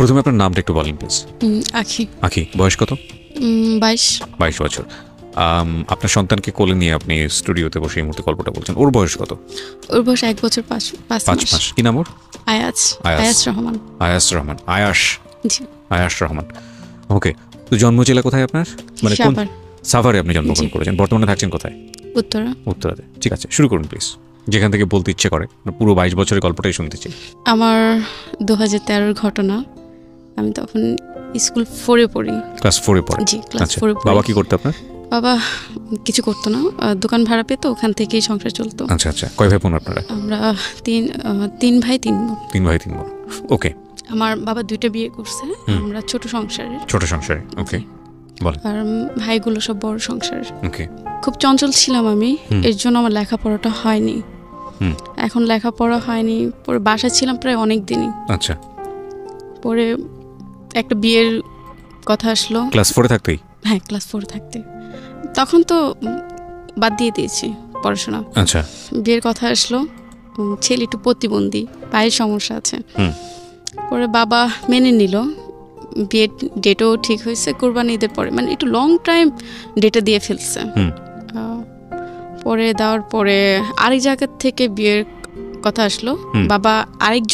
প্রথমে আপনার নামটা একটু বলেন প্লিজ। আখি। আখি, বয়স কত? 22। 22 বছর। আপনার সন্তানকে কোলে নিয়ে আপনি স্টুডিওতে বসে এই মুহূর্তে গল্পটা বলছেন। ওর বয়স কত? ওর বয়স 1 বছর 5 মাস। কি নাম ওর? আয়াস রহমান। জি। আয়াস রহমান। ওকে। তো জন্ম জেলা কোথায় আপনার? মানে কোন সাভারে আপনি জন্মগ্রহণ করেছেন? বর্তমানে থাকছেন কোথায়? উত্তরাতে। ঠিক আছে, শুরু করুন প্লিজ, যেখান থেকে বলতে ইচ্ছে করে। পুরো 22 বছরের গল্পটাই শুনতে চাই। আমার 2013-এর ঘটনা। আমি তখন স্কুল 4-এ পড়ি। ক্লাস 4-এ পড়েন? জি, ক্লাস 4-এ পড়ি। বাবা কি করতে আপনার? বাবা কিছু করতো না, দোকান ভাড়া পেতো, ওখান থেকেই সংসার চলতো। আচ্ছা আচ্ছা। কয় ভাই বোন আপনারা? আমরা তিন ভাই 3 বোন। 3 ভাই 3 বোন। ওকে। আমার বাবা 2টা বিয়ে করছে। আমরা ছোট সংসারে। ওকে, বল। আর ভাইগুলো সব বড় সংসার। ওকে। খুব চঞ্চল ছিলাম আমি, এর জন্য আমার লেখাপড়াটা হয়নি। এখন লেখাপড়া হয়নি, পরে বাসায় ছিলাম প্রায় অনেক দিনই। আচ্ছা। পরে একটা বিয়ের কথা আসলো। ক্লাস 4-এ থাকতেই? হ্যাঁ, ক্লাস 4 থাকতে। তখন তো বাদ দিয়ে দিয়েছি পড়াশোনা। আচ্ছা। বিয়ের কথা আসলো, ছেলে একটু প্রতিবন্ধী, পায়ের সমস্যা আছে। পরে বাবা মেনে নিল, বিয়ের ডেটও ঠিক হয়েছে, কোরবানি ঈদের পরে, মানে একটু লং টাইম ডেটটা দিয়ে ফেলছে। পরে দেওয়ার পরে আরেক জায়গার থেকে বিয়ের কথা আসলো, বাবা আরেক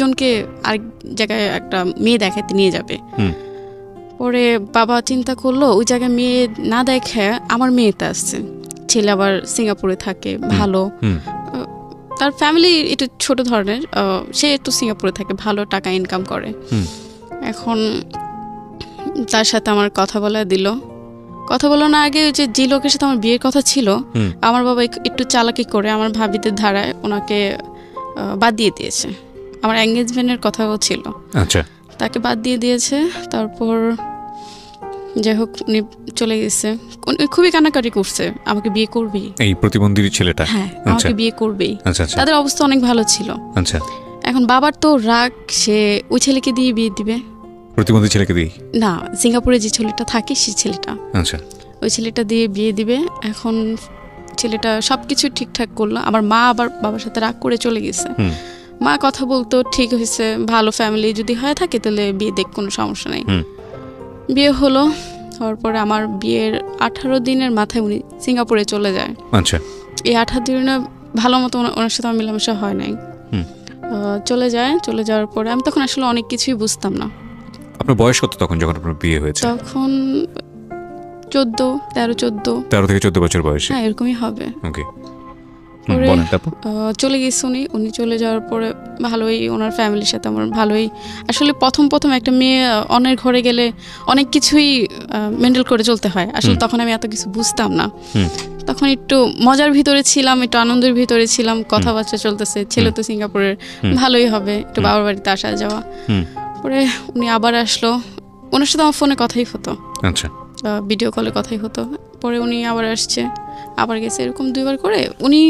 জায়গায় একটা মেয়ে দেখাতে নিয়ে যাবে। পরে বাবা চিন্তা করলো ওই জায়গায় মেয়ে না দেখে আমার মেয়েতে আসছে। ছেলে আবার সিঙ্গাপুরে থাকে, ভালো, তার ফ্যামিলি একটু ছোট ধরনের, সে একটু সিঙ্গাপুরে থাকে, ভালো টাকা ইনকাম করে। এখন তার সাথে আমার কথা বলার আগে যে লোকের সাথে আমার বিয়ের কথা ছিল, আমার বাবা একটু চালাকি করে আমার ভাবিদের ধারায় ওনাকে বাদ দিয়ে দিয়েছে। আমার এঙ্গেজমেন্টের কথাও ছিল। আচ্ছা। তাকে বাদ দিয়ে দিয়েছে। তারপর যাই হোক, উনি চলে গেছে। খুবই কান্নাকাটি করছে, আমাকে বিয়ে করবি, এই প্রতিবন্ধী ছেলেটা। হ্যাঁ, আমাকে বিয়ে করবি। তাদের অবস্থা অনেক ভালো ছিল। আচ্ছা। এখন বাবার তো রাগ, সে ওই ছেলেকে দিয়ে বিয়ে দিবে। প্রতিবন্ধী ছেলেকে দিয়ে না, সিঙ্গাপুরে যে ছেলেটা থাকে সেই ছেলেটা। আচ্ছা। ওই ছেলেটা দিয়ে বিয়ে দিবে। এখন ছেলেটা সবকিছু ঠিকঠাক করলো। আমার মা আবার বাবার সাথে রাগ করে চলে গেছে। মা কথা বলতো, ঠিক হয়েছে, ভালো ফ্যামিলি যদি হয়ে থাকে তাহলে বিয়ে দেখ, কোনো সমস্যা নেই। বিয়ে হলো, হওয়ার পরে আমার বিয়ের 18 দিনের মাথায় উনি সিঙ্গাপুরে চলে যায়। আচ্ছা। এই 18 দিনে ভালো মতো ওনার সাথে আমার মেলামেশা হয় নাই। চলে যাওয়ার পরে আমি তখন আসলে অনেক কিছুই বুঝতাম না। আপনার বয়স কত তখন যখন আপনার বিয়ে হয়েছে? তখন 13 থেকে 14 বছর বয়সে। হ্যাঁ, এরকমই হবে। ওকে। চলে গেছে উনি চলে যাওয়ার পরে ভালোই, ওনার ফ্যামিলির সাথে আমার ভালোই। আসলে প্রথম একটা মেয়ে অন্যের ঘরে গেলে অনেক কিছুই মেন্টেল করে চলতে হয়। আসলে তখন আমি এত কিছু বুঝতাম না। তখন একটু মজার ভিতরে ছিলাম, একটু আনন্দের ভিতরে ছিলাম, কথাবার্তা চলতেছে, ছেলে তো সিঙ্গাপুরের, ভালোই হবে, একটু বাবার বাড়িতে আসা যাওয়া। পরে উনি আবার আসলো, ওনার সাথে আমার ফোনে কথাই হতো। আচ্ছা। ভিডিও কলে কথাই হতো। পরে উনি আবার আসছে, আবার গেছে, এরকম 2বার করে উনি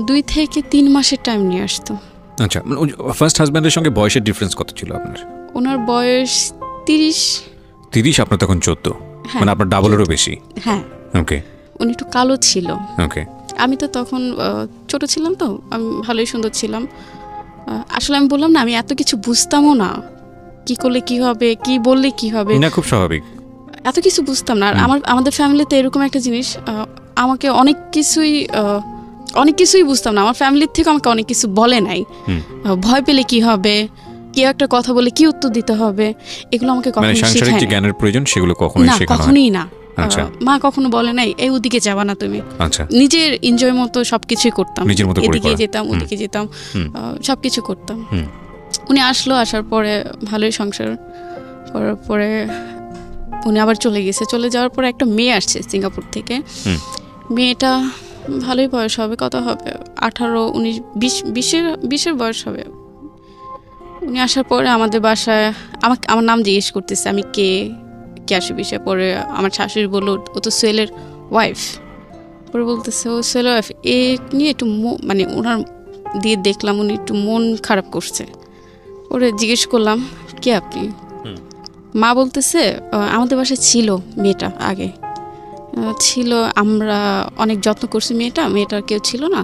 2 থেকে 3 মাসের টাইম নিয়ে আসতো। আচ্ছা। ফার্স্ট হাজব্যান্ডের সঙ্গে বয়সের ডিফারেন্স কত ছিল আপনার? ওনার বয়স 30, আপনার তখন 14। মানে আপনার ডাবলেরও বেশি। হ্যাঁ। ওকে। উনি একটু কালো ছিল। ওকে। আমি তো তখন ছোট ছিলাম, তো আমি ভালোই সুন্দর ছিলাম। আসলে আমি বললাম না, আমি এত কিছু বুঝতামও না, কি করলে কি হবে, কি বললে কি হবে, না, খুব স্বাভাবিক, এত কিছু বুঝতাম না। আর আমাদের ফ্যামিলিতে এরকম একটা জিনিস, আমাকে অনেক কিছুই বুঝতাম না। আমার ফ্যামিলির থেকে আমাকে অনেক কিছু বলে নাই, ভয় পেলে কি হবে, কেউ একটা কথা বলে কি উত্তর দিতে হবে, এগুলো আমাকে কখনো শেখায় না। জ্ঞানের প্রয়োজন সেগুলো কখনোই না। মা কখনো বলে নাই এই ওদিকে যাবা না তুমি। আচ্ছা। নিজের এনজয় মতো সবকিছুই করতাম, এদিকে যেতাম, ওদিকে যেতাম, সবকিছু করতাম। উনি আসার পরে ভালোই সংসার করার পরে উনি আবার চলে যাওয়ার পরে একটা মেয়ে আসছে সিঙ্গাপুর থেকে। মেয়েটা ভালোই বয়স হবে, কত হবে, 18, 19, 20-এর বয়স হবে। উনি আসার পরে আমাদের বাসায় আমার নাম জিজ্ঞেস করতেছে, আমি কে আসি বিষয়ে। পরে আমার শাশুড়ি বললো ও তো সোহেলের ওয়াইফ। পরে বলতেছে ও সোহেলের ওয়াইফ, এ নিয়ে একটু মানে ওনার দিয়ে দেখলাম উনি একটু মন খারাপ করছে। পরে জিজ্ঞেস করলাম কে আপনি? মা বলতেছে আমাদের বাসায় ছিল মেয়েটা, আগে ছিল, আমরা অনেক যত্ন করছি, মেয়েটার কেউ ছিল না,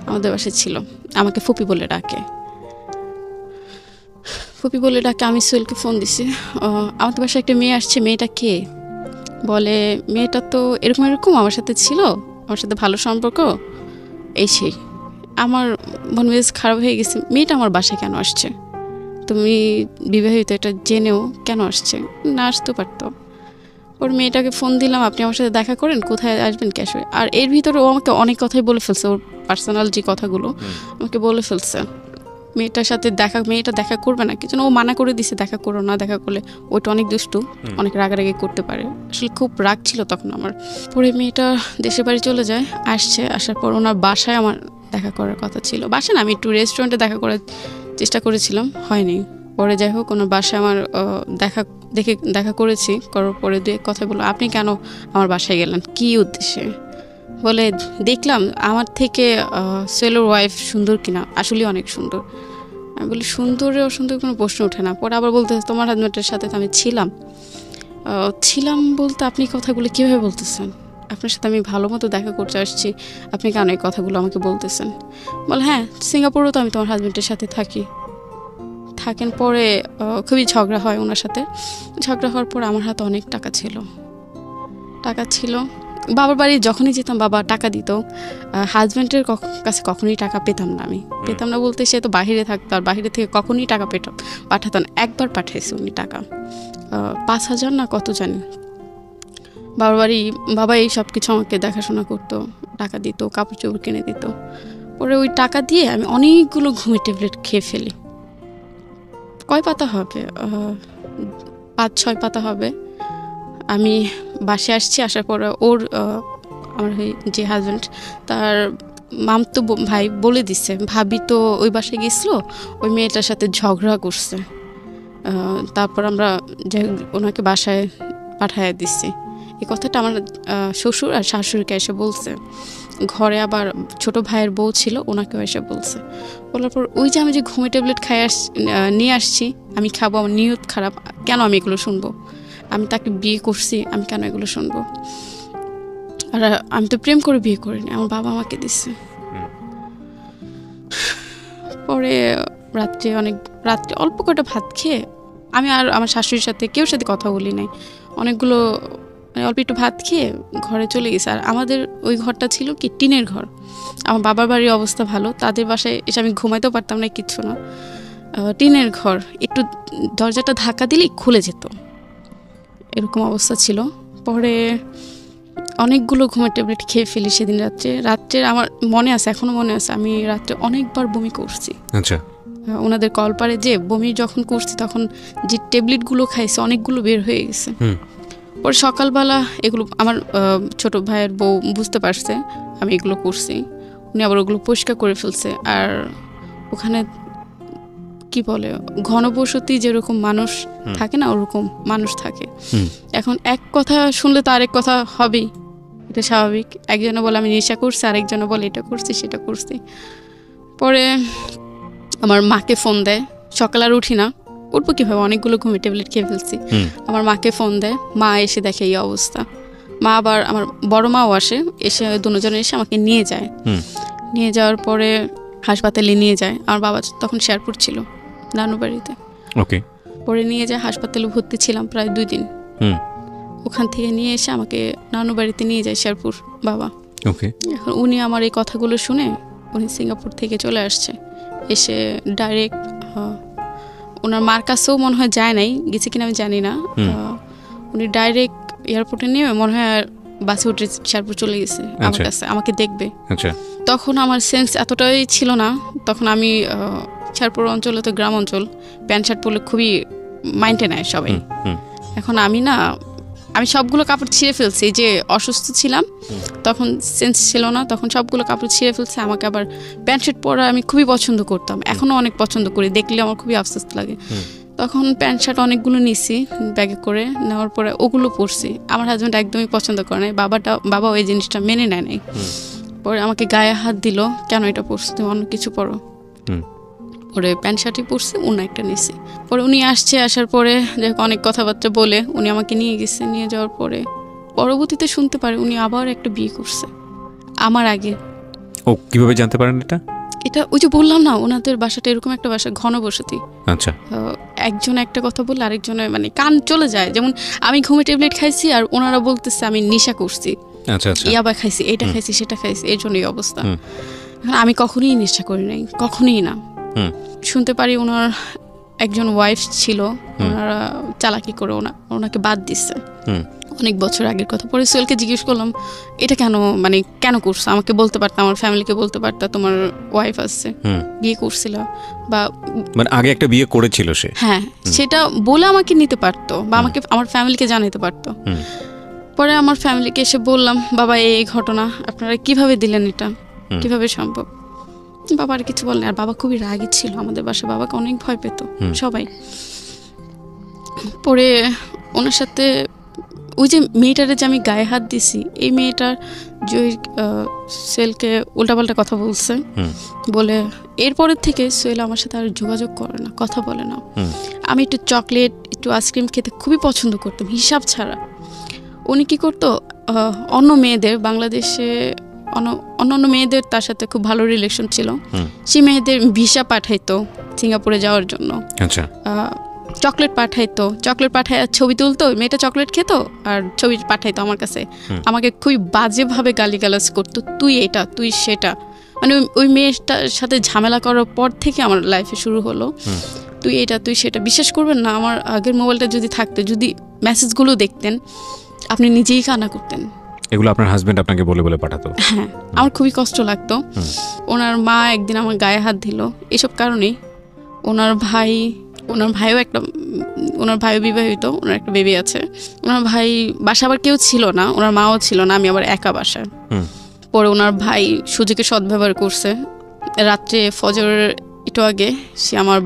আমাদের বাসায় ছিল, আমাকে ফুপি বলে ডাকে। ফুপি বলে ডাকে। আমি সোহেলকে ফোন দিছি, আমাদের বাসায় একটা মেয়ে আসছে, মেয়েটা কে? বলে মেয়েটা তো এরকম এরকম আমার সাথে ছিল, আমার সাথে ভালো সম্পর্ক, এই সেই। আমার মন মেজাজ খারাপ হয়ে গেছে, মেয়েটা আমার বাসায় কেন আসছে? তুমি বিবাহিত, এটা জেনেও কেন আসছে? না আসতে পারতো। ওর মেয়েটাকে ফোন দিলাম, আপনি আমার সাথে দেখা করেন, কোথায় আসবেন, ক্যাশ হয়ে। আর এর ভিতরে ও আমাকে অনেক কথাই বলে ফেলছে, ওর পার্সোনাল যে কথাগুলো আমাকে বলে ফেলছে। মেয়েটার সাথে মেয়েটা দেখা করবে না, কিছু ও মানা করে দিছে, দেখা করো না, দেখা করলে ওইটা অনেক দুষ্টু, অনেক রাগারাগি করতে পারে। আসলে খুব রাগ ছিল তখন আমার। পরে মেয়েটা দেশের বাড়ি চলে যায়, আসার পর ওনার বাসায় আমার দেখা করার কথা ছিল। বাসায় না, আমি একটু রেস্টুরেন্টে দেখা করার চেষ্টা করেছিলাম, হয়নি। পরে যাই হোক, ওনার বাসায় আমার দেখা করেছি। করার পরে দু এক কথা বললো, আপনি কেন আমার বাসায় গেলেন, কী উদ্দেশ্যে? বলে দেখলাম আমার থেকে সোহেলের ওয়াইফ সুন্দর কিনা, আসলে অনেক সুন্দর। আমি বলি সুন্দরে অসুন্দর কোনো প্রশ্ন ওঠে না। পরে আবার বলতে, তোমার হাজব্যান্ডের সাথে তো আমি ছিলাম বলতে আপনি কথাগুলো কীভাবে বলতেছেন? আপনার সাথে আমি ভালো মতো দেখা করতে আসছি, আপনি কেন এই কথাগুলো আমাকে বলতেছেন? বলে হ্যাঁ, সিঙ্গাপুরেও তো আমি তোমার হাজব্যান্ডের সাথে থাকেন। পরে খুবই ঝগড়া হয় ওনার সাথে। ঝগড়া হওয়ার পর আমার হাতে অনেক টাকা ছিল। বাবার বাড়ি যখনই যেতাম বাবা টাকা দিত। হাজব্যান্ডের কাছে কখনোই টাকা পেতাম না বলতে, সে তো বাহিরে থাকতো, আর বাহিরে থেকে কখনোই টাকা পাঠাতো না। একবার পাঠাইছে উনি টাকা, 5,000 না কত জানি। বাবা এই সব কিছু আমাকে দেখাশোনা করতো, টাকা দিত, কাপড় চোপড় কিনে দিত। পরে ওই টাকা দিয়ে আমি অনেকগুলো ঘুমের ট্যাবলেট খেয়ে ফেলি। কয় পাতা হবে, 5-6 পাতা হবে। আমি বাসে আসার পরে আমার যে হাজব্যান্ড, তার মামতো ভাই বলে দিছে, ভাবি তো ওই বাসায় গেছিল, ওই মেয়েটার সাথে ঝগড়া করছে। তারপর আমরা ওনাকে বাসায় পাঠাইয়া দিচ্ছি। এই কথাটা আমার শ্বশুর আর শাশুড়িকে এসে বলছে। ঘরে আবার ছোট ভাইয়ের বউ ছিল, ওনাকেও এসে বলছে। বলার পর ওই যে আমি যে ঘুমে ট্যাবলেট নিয়ে আসছি, আমি খাবো, আমার নিয়ত খারাপ, কেন আমি এগুলো শুনবো? আমি তাকে বিয়ে করছি, আমি কেন এগুলো শুনবো? আর আমি তো প্রেম করে বিয়ে করিনি, আমার বাবা আমাকে দিচ্ছে। পরে রাত্রে অল্প কটা ভাত খেয়ে আমি আর আমার শাশুড়ির সাথে কেউর সাথে কথা বলি নাই। অনেকগুলো অল্প একটু ভাত খেয়ে ঘরে চলে গেছে। আর আমাদের ওই ঘরটা ছিল কি টিনের ঘর। আমার বাবার বাড়ির অবস্থা ভালো, তাদের বাসায় এসে আমি ঘুমাইতেও পারতাম না, কিচ্ছু না। টিনের ঘর, একটু দরজাটা ধাক্কা দিলেই খুলে যেত, এরকম অবস্থা ছিল। পরে অনেকগুলো ঘুমের ট্যাবলেট খেয়ে ফেলি সেদিন রাত্রে আমার মনে আছে, এখনো মনে আছে, আমি রাত্রে অনেকবার বমি করছি। আচ্ছা। ওনাদের কলপারে যে বমি যখন করছি, তখন যে ট্যাবলেটগুলো খাইছে অনেকগুলো বের হয়ে গেছে। পরে সকালবেলা এগুলো আমার ছোট ভাইয়ের বউ বুঝতে পারছে আমি এগুলো করছি, উনি আবার ওগুলো পরিষ্কার করে ফেলছে। আর ওখানে কি বলে, ঘনবসতি যেরকম মানুষ থাকে না, ওরকম মানুষ থাকে। এখন এক কথা শুনলে তো আরেক কথা হবেই, এটা স্বাভাবিক। একজনে বলে আমি নেশা করছি, আরেকজনে বলে এটা করছি সেটা করছি। পরে আমার মাকে ফোন দেয়, সকাল আর উঠি না, উঠবো কীভাবে, অনেকগুলো ঘুমে ট্যাবলেট খেয়ে ফেলছি। আমার মাকে ফোন দেয়, মা এসে দেখে এই অবস্থা। মা আবার আমার বড় মাও এসে দুজনে এসে আমাকে নিয়ে যাওয়ার পরে হাসপাতালে নিয়ে যায়। আমার বাবা তখন শেরপুর ছিল, নানু বাড়িতে। ওকে। পরে নিয়ে যায়, হাসপাতালে ভর্তি ছিলাম প্রায় 2 দিন। ওখান থেকে নিয়ে এসে আমাকে নানু বাড়িতে নিয়ে যায় শেরপুর বাবা। ওকে। এখন উনি আমার এই কথাগুলো শুনে উনি সিঙ্গাপুর থেকে চলে আসছে, এসে ডাইরেক্ট ওনার মার কাছেও মনে হয় যায় নাই, গেছে কিনা আমি জানি না। উনি ডাইরেক্ট এয়ারপোর্টে নিয়ে মনে হয় বাসে উঠে শেরপুর চলে গেছে আমার কাছে, আমাকে দেখবে। তখন আমার সেন্স এতটাই ছিল না, তখন আমি শেরপুর অঞ্চলে তো গ্রাম অঞ্চল, প্যান্ট শার্ট পরলে খুবই মাইন্ডে নেয় সবাই। এখন আমি সবগুলো কাপড় ছিঁড়ে ফেলছি, যে অসুস্থ ছিলাম তখন সেন্স ছিল না, তখন সবগুলো কাপড় ছিঁড়ে ফেলছে। আমাকে আবার প্যান্ট শার্ট পরা আমি খুবই পছন্দ করতাম, এখনও অনেক পছন্দ করি, দেখলে আমার খুবই আফসোস লাগে। তখন প্যান্ট শার্ট অনেকগুলো নিছি ব্যাগে করে, নেওয়ার পরে ওগুলো পরছি। আমার হাজব্যান্ড একদমই পছন্দ করে নাই, বাবা ওই জিনিসটা মেনে নেয় নাই। পরে আমাকে গায়ে হাত দিল, কেন এটা পরছো, তুমি অন্য কিছু পরো। পরে প্যান্ট শার্টই পরছি, অন্য একটা নিছি। পরে উনি আসার পরে অনেক কথাবার্তা বলে উনি আমাকে নিয়ে গেছে। নিয়ে যাওয়ার পরে পরবর্তীতে শুনতে পারে উনি আবার একটা বিয়ে করছে আমার আগে। ও কিভাবে জানতে পারেন এটা? এটা ওই যে বললাম না, ওনাদের বাসাটা এরকম একটা বাসা, ঘনবসতি। আচ্ছা, একজন একটা কথা বললে আরেকজনে মানে কান চলে যায়। যেমন আমি ঘুমে ট্যাবলেট খাইছি আর ওনারা বলতেছে আমি নেশা করছি, ইয়াবা খাইছি, এটা খাইছি, সেটা খাইছি, এর জন্য এই অবস্থা। আমি কখনোই নেশা করি নাই, কখনোই না। শুনতে পারি ওনার একজন ওয়াইফ ছিল, ওনারা চালাকি করে ওনাকে বাদ দিচ্ছে, অনেক বছর আগের কথা। পরে সোহেলকে জিজ্ঞেস করলাম এটা কেন, মানে কেন করছো, আমাকে বলতে পারতাম, আমার ফ্যামিলিকে বলতে পারতাম তোমার ওয়াইফ আসছে, বিয়ে করছিল, বা মানে আগে একটা বিয়ে করেছিল সে, হ্যাঁ, সেটা বলে আমাকে নিতে পারতো বা আমাকে আমার ফ্যামিলিকে জানাতে পারতো। পরে আমার ফ্যামিলিকে এসে বললাম বাবা এই ঘটনা, আপনারা কিভাবে দিলেন, এটা কিভাবে সম্ভব? বাবা আর কিছু বলেন। আর বাবা খুবই রাগী ছিল আমাদের বাসায়, বাবাকে অনেক ভয় পেত সবাই। পরে ওনার সাথে ওই যে মেয়েটারে যে আমি গায়ে হাত দিছি, এই মেয়েটার জয় সোহেলকে উল্টাপাল্টা কথা বলছে, বলে এরপরের থেকে সোহেল আমার সাথে আর যোগাযোগ করে না, কথা বলে না। আমি একটু চকলেট, একটু আইসক্রিম খেতে খুবই পছন্দ করতাম, হিসাব ছাড়া। উনি কী করতো, অন্য মেয়েদের, বাংলাদেশে অন্য মেয়েদের তার সাথে খুব ভালো রিলেশন ছিল, সেই মেয়েদের ভিসা পাঠাইতো সিঙ্গাপুরে যাওয়ার জন্য। আচ্ছা, চকলেট পাঠাইতো, চকলেট পাঠায় ছবি তুলতো, মেয়েটা চকলেট খেত আর ছবি পাঠাইতো আমার কাছে। আমাকে খুবই বাজেভাবে গালিগালাজ করতো, তুই এটা, তুই সেটা। মানে ওই মেয়েটার সাথে ঝামেলা করার পর থেকে আমার লাইফে শুরু হলো তুই এটা, তুই সেটা। বিশ্বাস করবেন না, আমার আগের মোবাইলটা যদি থাকতো, যদি মেসেজগুলো দেখতেন, আপনি নিজেই কান্না করতেন। এগুলো আপনার হাজবেন্ড আপনাকে বলে বলে পাঠাতো? হ্যাঁ, আমার খুবই কষ্ট লাগতো। ওনার মা একদিন আমার গায়ে হাত দিল এসব কারণেই। ওনার ভাইও বিবাহিত, ওনার একটা বেবি আছে। ওনার ভাই বাসা আবার কেউ ছিল না, ওনার মাও ছিল না, আমি আবার একা বাসায়। পরে ওনার ভাই সুযোগে সদ্ব্যবহার করছে। রাত্রে ফজরের একটু আগে সে আমার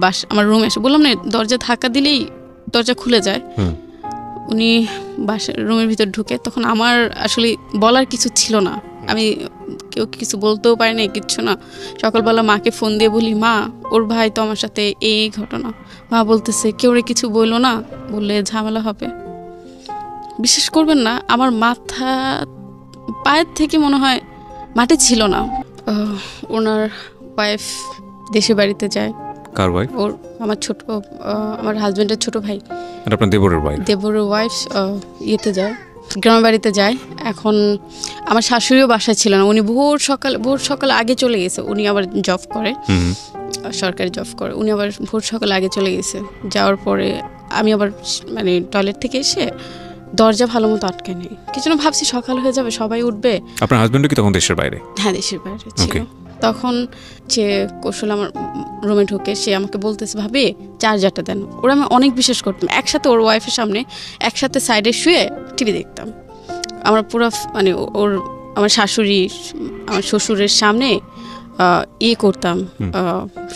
রুমে এসে, বললাম না দরজা ধাক্কা দিলেই দরজা খুলে যায়, উনি বাসার রুমের ভিতর ঢুকে। তখন আমার আসলে বলার কিছু ছিল না, আমি কেউ কিছু বলতেও পারি না, কিচ্ছু না। সকালবেলা মাকে ফোন দিয়ে বলি, মা ওর ভাই তো আমার সাথে এই ঘটনা। মা বলতেছে কেউ কিছু বললো না, বললে ঝামেলা হবে। বিশ্বাস করবেন না, আমার মাথা পায়ের থেকে মনে হয় মাটি ছিল না। ওনার ওয়াইফ দেশের বাড়িতে যায়। কার ওয়াইফ? ওর আমার হাজবেন্ডের ছোট ভাই। আপনার দেবরের ওয়াইফ ইয়েতে যায়, গ্রামের বাড়িতে যায়। এখন আমার শাশুড়িও বাসায় ছিল না, উনি ভোর সকাল আগে চলে গেছে। উনি আবার জব করে, সরকারি জব করে। উনি আবার ভোর সকাল আগে চলে গেছে। যাওয়ার পরে আমি আবার মানে টয়লেট থেকে এসে দরজা ভালো মতো আটকে নেই, কিছু না, ভাবছি সকাল হয়ে যাবে, সবাই উঠবে। আপনার হাজবেন্ড কি তখন দেশের বাইরে? হ্যাঁ, দেশের বাইরে ছিল। তখন যে কৌশল আমার রুমে ঢুকে সে আমাকে বলতেছে, ভাবি চার্জারটা দেন। ওরা আমি অনেক বিশ্বাস করতাম, একসাথে ওর ওয়াইফের সামনে একসাথে সাইডে শুয়ে টিভি দেখতাম। আমার পুরো মানে আমার শাশুড়ি, আমার শ্বশুরের সামনে করতাম,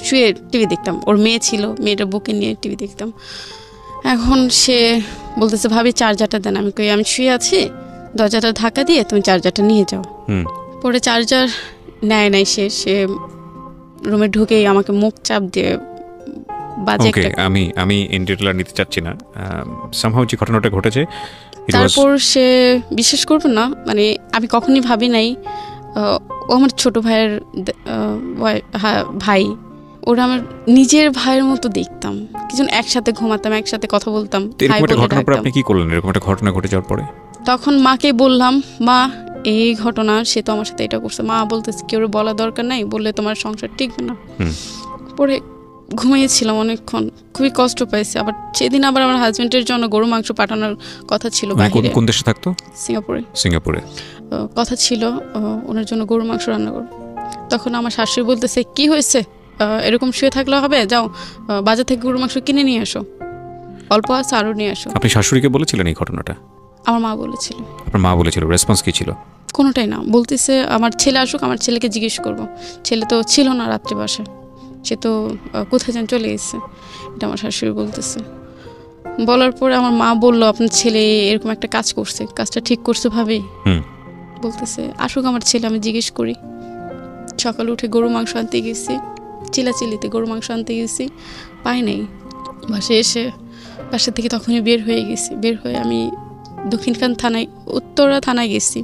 শুয়ে টিভি দেখতাম। ওর মেয়ে ছিল, মেয়েটা বুকে নিয়ে টিভি দেখতাম। এখন সে বলতেছে, ভাবি চার্জারটা দেন। আমি শুয়ে আছি, দরজাটা ধাক্কা দিয়ে তুমি চার্জারটা নিয়ে যাও। পরে চার্জার নেয় নাই, সে রুমে ঢুকেই আমাকে মুখ চাপ দিয়ে বাজে একটা। আমি ইন্টারভিউ নিতে চাচ্ছি না, সামহাউ যে ঘটনাটা ঘটেছে। তারপর সে বিশ্বাস করবে না, মানে আমি কখনই ভাবি নাই ও আমার ছোট ভাইয়ের ভাই, ওরা আমার নিজের ভাইয়ের মতো দেখতাম। কিছু একসাথে ঘুমাতাম, একসাথে কথা বলতাম। আপনি কি করলেন এরকম একটা ঘটনা ঘটে যাওয়ার পরে? তখন মাকে বললাম, মা এই ঘটনা, সে তো আমার সাথে এটা করছে। মা বলতেছে কেউ বলা দরকার নাই, বললে তোমার সংসার টিকবে না। পরে ঘুমিয়েছিলাম অনেকক্ষণ, খুবই কষ্ট পাইছি। আবার সেদিন আবার আমার হাজবেন্ডের জন্য গরু মাংস পাঠানোর কথা ছিল বাইরে। কোন দেশে থাকতো? সিঙ্গাপুরে কথা ছিল ওনার জন্য গরু মাংস রান্না করো। তখন আমার শাশুড়ি বলতেছে, কি হয়েছে, এরকম শুয়ে থাকলে হবে, যাও বাজার থেকে গরু মাংস কিনে নিয়ে আসো, অল্প আছে আরও নিয়ে আসো। আপনি শাশুড়িকে বলেছিলেন এই ঘটনাটা? আমার মা বলেছিল। আপনার মা বলেছিল, রেসপন্স কি ছিল? কোনোটাই না, বলতেছে আমার ছেলে আসুক, আমার ছেলেকে জিজ্ঞেস করবো। ছেলে তো ছিল না রাত্রে বাসায়, সে তো কোথায় যেন চলে গেছে, এটা আমার শাশুড়ি বলতেছে। বলার পরে আমার মা বললো, আপনার ছেলে এরকম একটা কাজ করছে, কাজটা ঠিক করছে ভাবি। বলতেছে আসুক আমার ছেলে, আমি জিজ্ঞেস করি। সকালে উঠে গরু মাংস আনতে গেছি, চিলাচিলিতে গরু মাংস আনতে গেছি, পাই নাই। বাসায় এসে বাসা থেকে তখনই বের হয়ে গেছি। বের হয়ে আমি দক্ষিণখান থানায়, উত্তরা থানায় গেছি,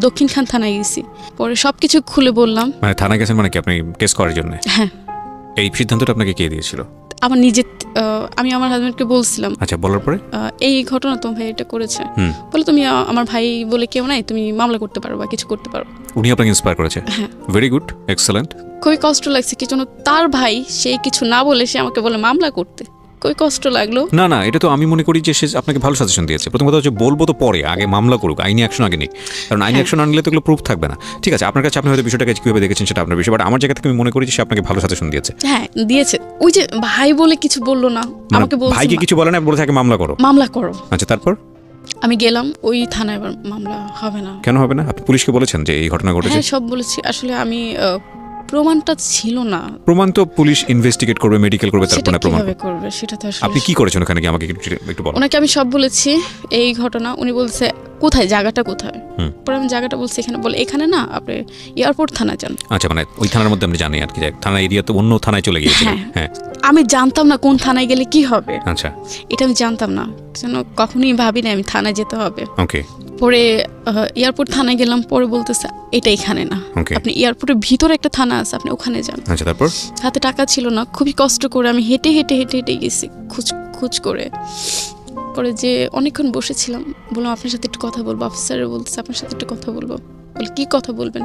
দক্ষিণখান থানায় গেছি। পরে সবকিছু খুলে বললাম। মানে থানায় গেছেন মানে কি আপনি কেস করার জন্য? হ্যাঁ। এই সিদ্ধান্তটা আপনাকে কে দিয়েছিল? আমার নিজে, আমি আমার হাজবেন্ডকে বলছিলাম। আচ্ছা, বলার পরে এই ঘটনা তোমার ভাই এটা করেছে, বলে তুমি আমার ভাই বলে কেউ নাই, তুমি মামলা করতে পারো বা কিছু করতে পারো। উনি আপনাকে ইন্সপায়ার করেছে? হ্যাঁ। Very good, excellent. খুবই কষ্ট লাগছে কি জন্য, তার ভাই সে কিছু না বলে সে আমাকে বলে মামলা করতে, খুবই কষ্ট লাগলো। না না, এটা তো আমি মনে করি যে সে আপনাকে ভালো সাজেশন দিয়েছে। প্রথম কথা হচ্ছে বলবো তো পরে, আগে মামলা করুক, আইনি অ্যাকশন আগে নেই, কারণ আইনি অ্যাকশন আনলে তো এগুলো প্রুফ থাকবে না। ঠিক আছে, আপনার কাছে আপনি হয়তো বিষয়টাকে কীভাবে দেখেছেন সেটা আপনার বিষয়, বাট আমার জায়গা থেকে আমি মনে করি যে সে আপনাকে ভালো সাজেশন দিয়েছে। হ্যাঁ দিয়েছে, ওই যে ভাই বলে কিছু বললো না আমাকে, বলছে ভাইকে কিছু বলে না, বলেছে আগে মামলা করো, মামলা করো। আচ্ছা, তারপর আমি গেলাম ওই থানায়, এবার মামলা হবে না। কেন হবে না? আপনি পুলিশকে বলেছেন যে এই ঘটনা ঘটেছে? হ্যাঁ সব বলেছি, আসলে আমি প্রমাণটা ছিল না। প্রমাণ তো পুলিশ ইনভেস্টিগেট করবে, মেডিকেল করবে, তারপরে প্রমাণ করবে সেটা তো আসলে। আপনি কি করেছেন ওখানে গিয়ে আমাকে একটু বলুন। ওনাকে আমি সব বলেছি এই ঘটনা, উনি বলছে কোথায়, জায়গাটা কোথায়? পরে আমি জায়গাটা বলছি এখানে, বলে এখানে না, আপনি এয়ারপোর্ট থানা যান। আচ্ছা, মানে ওই থানার মধ্যে আপনি জানেন আর কি, থানা এরিয়া তো অন্য থানায় চলে গিয়েছে। হ্যাঁ, আমি জানতাম না কোন থানায় গেলে কি হবে। আচ্ছা, এটা আমি জানতাম না, যেন কখনোই ভাবি না আমি থানায় যেতে হবে। ওকে। পরে এয়ারপোর্ট থানায় গেলাম, পরে বলতেছে এটা এখানে না, আপনি এয়ারপোর্টের ভিতরে একটা থানা আছে, আপনি ওখানে যান। আচ্ছা, তারপর হাতে টাকা ছিল না, খুবই কষ্ট করে আমি হেঁটে হেঁটে হেঁটে হেঁটে গেছি খুঁজ করে। পরে যে অনেকক্ষণ বসেছিলাম, বললাম আপনার সাথে একটু কথা বলবো। অফিসারে বলতেছে আপনার সাথে একটু কথা বলবো। বলে কি কথা বলবেন?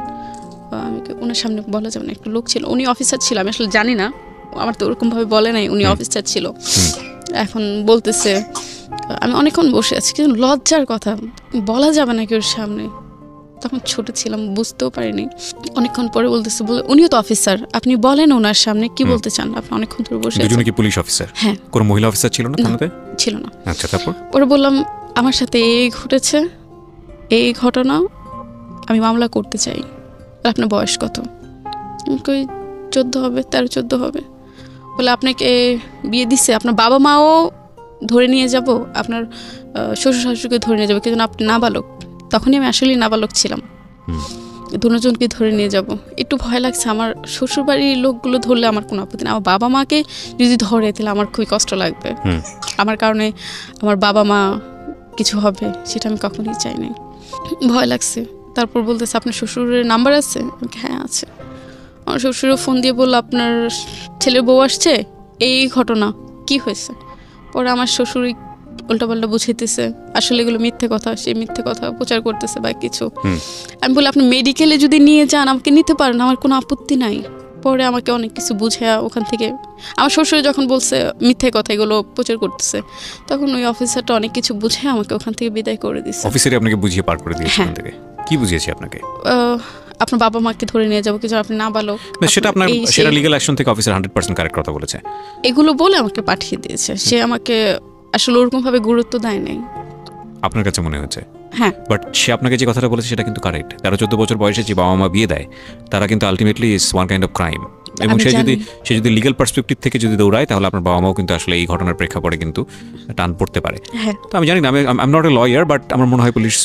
আমি ওনার সামনে বলা যাবে না, একটা লোক ছিল, উনি অফিসার ছিল, আমি আসলে জানি না, আমার তো ওরকমভাবে বলে নাই উনি অফিসার ছিল। এখন বলতেছে, আমি অনেকক্ষণ বসে আছি, কিন্তু লজ্জার কথা বলা যাবে না কেউ সামনে, তখন ছোট ছিলাম, বুঝতেও পারিনি। অনেকক্ষণ পরে বলতেছে, উনিও তো অফিসার, আপনি বলেন ওনার সামনে কি বলতে চান। আপনি অনেকক্ষণ ধরে বসে আছেন। দুজনে কি পুলিশ অফিসার? হ্যাঁ। কোন মহিলা অফিসার ছিল না থানাতে? ছিল না। আচ্ছা, তারপর পরে বললাম আমার সাথে এই ঘটেছে, এই ঘটনা, আমি মামলা করতে চাই। আপনার বয়স কত? কই 14 হবে, 13-14 হবে। বলে আপনাকে বিয়ে দিছে, আপনার বাবা মাও ধরে নিয়ে যাব, আপনার শ্বশুর শাশুড়িকে ধরে নিয়ে যাবো, কিন্তু আপনি নাবালক। তখনই আমি আসলেই নাবালক ছিলাম। দুজনকে ধরে নিয়ে যাব। একটু ভয় লাগছে, আমার শ্বশুরবাড়ির লোকগুলো ধরলে আমার কোনো আপত্তি না, আমার বাবা মাকে যদি ধরে তাহলে আমার খুবই কষ্ট লাগবে, আমার কারণে আমার বাবা মা কিছু হবে, সেটা আমি কখনোই চাই নাই, ভয় লাগছে। তারপর বলতেছে আপনার শ্বশুরের নাম্বার আছে? হ্যাঁ আছে। আমার শ্বশুরও ফোন দিয়ে বললো আপনার ছেলের বউ আসছে, এই ঘটনা কি হয়েছে। পরে আমার শ্বশুরই উল্টাপাল্টা বুঝাইতেছে, আসলে এগুলো মিথ্যে কথা, সে মিথ্যে কথা প্রচার করতেছে বা কিছু। আমি বলি আপনি মেডিকেলে যদি নিয়ে যান আমাকে নিতে পারেন, আমার কোনো আপত্তি নাই। পরে আমাকে অনেক কিছু বুঝে ওখান থেকে, আমার শ্বশুর যখন বলছে মিথ্যে কথা এগুলো প্রচার করতেছে, তখন ওই অফিসারটা অনেক কিছু বুঝে আমাকে ওখান থেকে বিদায় করে দিচ্ছে। অফিসারই আপনাকে বুঝিয়ে পার করে দিয়েছে ওখান থেকে? কি বুঝিয়েছে আপনাকে? আপনার বাবা মাকে ধরে নিয়ে যাবো, কিছু আপনি নাবালক। সেটা আপনার, সেটা লিগ্যাল অ্যাকশন থেকে অফিসার 100% কারেক্ট কথা বলেছে, এগুলো বলে আমাকে পাঠিয়ে দিয়েছে। সে আমাকে আসলে ওরকম ভাবে গুরুত্ব দেয় নাই আপনার কাছে মনে হচ্ছে। হ্যাঁ, বাট সে আপনাকে যে কথাটা বলেছে সেটা কিন্তু কারেক্ট। 13-14 বছর বয়সে যে বাবা মা বিয়ে দেয় তারা কিন্তু ultimately is one kind of crime, এবং সে যদি লিগ্যাল পার্সপেক্টিভ থেকে যদি দৌড়ায় তাহলে আপনার বাবা মাও কিন্তু আসলে এই ঘটনার প্রেক্ষাপটে কিন্তু টান পড়তে পারে। তো আমি জানি না, আমি I am not a lawyer, but আমার মনে হয় পুলিশ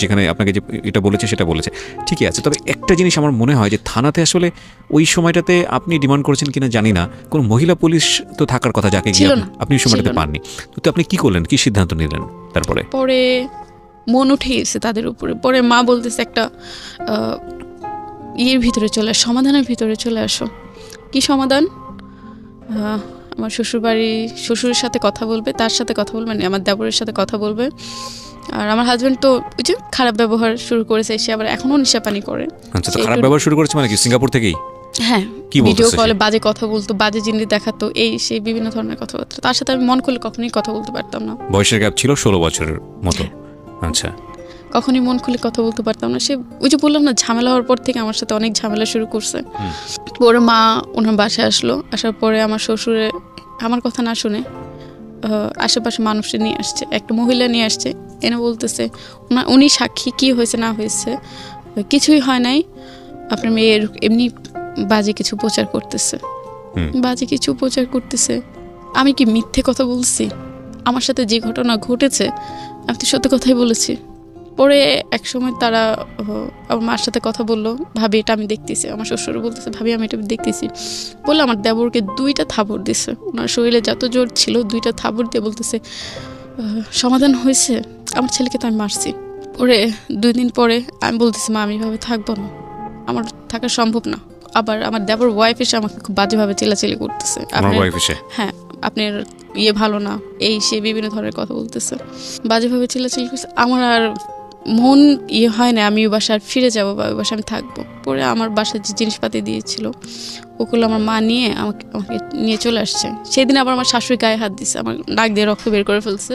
যেখানে আপনাকে যে এটা বলেছে সেটা বলেছে ঠিকই আছে। তবে একটা জিনিস আমার মনে হয় যে থানাতে আসলে ওই সময়টাতে আপনি ডিমান্ড করেছেন কিনা জানি না, কোনো মহিলা পুলিশ তো থাকার কথা যাকে গিয়ে আপনি ওই সময়টাতে পাননি, তো আপনি কি করলেন, কি সিদ্ধান্ত নিলেন? তারপরে পরে মন উঠে গেছে তাদের উপরে। পরে মা বলতেছে একটা ইয়ের ভিতরে চলে আসো, সমাধানের ভিতরে চলে আসো। কি সমাধান? আমার শ্বশুরের সাথে কথা বলবে, তার সাথে কথা বলবে, মানে আমার দেবরের সাথে কথা বলবে। আর আমার হাজবেন্ড তো ওই যে খারাপ ব্যবহার শুরু করেছে, সে আবার এখনো নেশাপানি করে। আচ্ছা, তো খারাপ ব্যবহার শুরু করেছে মানে কি সিঙ্গাপুর থেকেই? হ্যাঁ, ভিডিও কলে বাজে কথা বলতো, বাজে জিনিস দেখাতো, এই সেই বিভিন্ন ধরনের কথাবার্তা। তার সাথে আমি মন খুলে কখনোই কথা বলতে পারতাম না। বয়সের গ্যাপ ছিল 16 বছরের মতো। আচ্ছা, কখনই মন খুলে কথা বলতে পারতাম না। সে ওই যে বললাম না, ঝামেলা হওয়ার পর থেকে আমার সাথে অনেক ঝামেলা শুরু করছে। পরে মা ওনার বাসায় আসলো, আসার পরে আমার শ্বশুরে আমার কথা না শুনে আশেপাশে মানুষকে নিয়ে আসছে, একটা মহিলা নিয়ে আসছে, এনে বলতেছে উনি সাক্ষী, কি হয়েছে না হয়েছে কিছুই হয় নাই, আপনার মেয়ের এমনি বাজে কিছু প্রচার করতেছে, আমি কি মিথ্যে কথা বলছি? আমার সাথে যে ঘটনা ঘটেছে আমি তো সত্যি কথাই বলেছি। পরে এক সময় তারা আমার মার সাথে কথা বললো, ভাবি এটা আমি দেখতেছি। আমার শ্বশুর বলতেছে ভাবি আমি এটা দেখতেছি। বললে আমার দেবরকে 2টা থাবড় দিছে, ওনার শরীরে যত জোর ছিল 2টা থাবড় দিয়ে বলতেছে সমাধান হয়েছে, আমার ছেলেকে তো আমি মারছি। পরে 2 দিন পরে আমি বলতেছি মা আমি এভাবে থাকবো না, আমার থাকা সম্ভব না। আবার আমার দেবর ওয়াইফ এসে আমাকে খুব বাজেভাবে চিল্লাচিল্লি করতেছে, হ্যাঁ আপনার ভালো না, এই সে বিভিন্ন ধরনের কথা বলতেছে, বাজেভাবে চিল্লাচিল্লি করছে। আমার আর মন হয় না আমি ওই বাসায় ফিরে যাবো বা ওই বাসায় আমি থাকবো। পরে আমার বাসায় যে জিনিসপাতি দিয়েছিল ওগুলো আমার মা নিয়ে আমাকে নিয়ে চলে আসছে। সেদিন আবার আমার শাশুড়ি গায়ে হাত দিছে, আমার নাক দিয়ে রক্ত বের করে ফেলছে,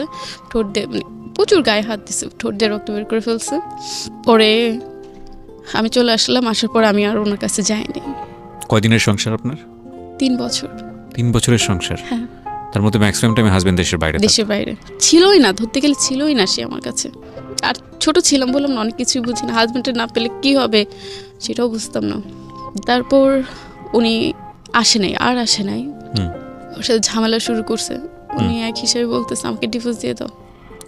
ঠোঁট দিয়ে প্রচুর গায়ে হাত দিছে, ঠোঁট দিয়ে রক্ত বের করে ফেলছে। পরে আমি চলে আসলাম, আসার পর আমি আর ওনার কাছে যাইনি। কয়দিনের সংসার আপনার? 3 বছর। 3 বছরের সংসার? হ্যাঁ। তার মধ্যে ম্যাক্সিমাম টাইম হাজবেন্ড দেশের বাইরে ছিলই না, ধরতে গেলে ছিলই না সে আমার কাছে। আর ছোট ছিলাম বললাম না, অনেক কিছুই বুঝি না, হাজবেন্ডের না পেলে কি হবে সেটাও বুঝতাম না। তারপর উনি আসে নাই, ওর সাথে ঝামেলা শুরু করছে। উনি এক হিসেবে বলতেছে আমাকে ডিভোর্স দিয়ে দাও।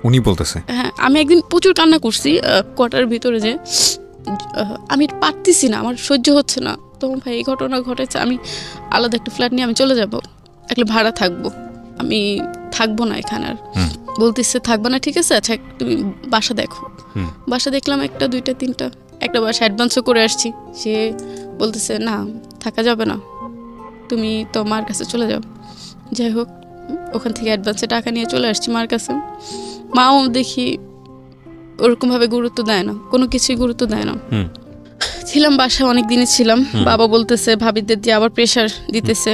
উনি বলতেছে? হ্যাঁ। আমি একদিন প্রচুর কান্না করছি কোয়ার্টারের ভিতরে, যে আমি পারতেছি না, আমার সহ্য হচ্ছে না। তখন ভাই এই ঘটনা ঘটেছে, আমি আলাদা একটা ফ্ল্যাট নিয়ে আমি চলে যাব, একটা ভাড়া থাকবো, আমি থাকবো না এখানে আর। বলতেছে থাকবো না, ঠিক আছে, আচ্ছা তুমি বাসা দেখো। বাসা দেখলাম 1টা 2টা 3টা, একটা বাসা অ্যাডভান্সও করে আসছি। সে বলতেছে না থাকা যাবে না, তুমি তো মার কাছে চলে যাও। যাই হোক ওখান থেকে অ্যাডভান্সে টাকা নিয়ে চলে আসছি মার কাছে। মাও দেখি ওরকমভাবে গুরুত্ব দেয় না, কোনো কিছুই গুরুত্ব দেয় না। ছিলাম বাসায় অনেক দিনই ছিলাম। বাবা বলতেছে ভাবিদের দিয়ে আবার প্রেশার দিতেছে,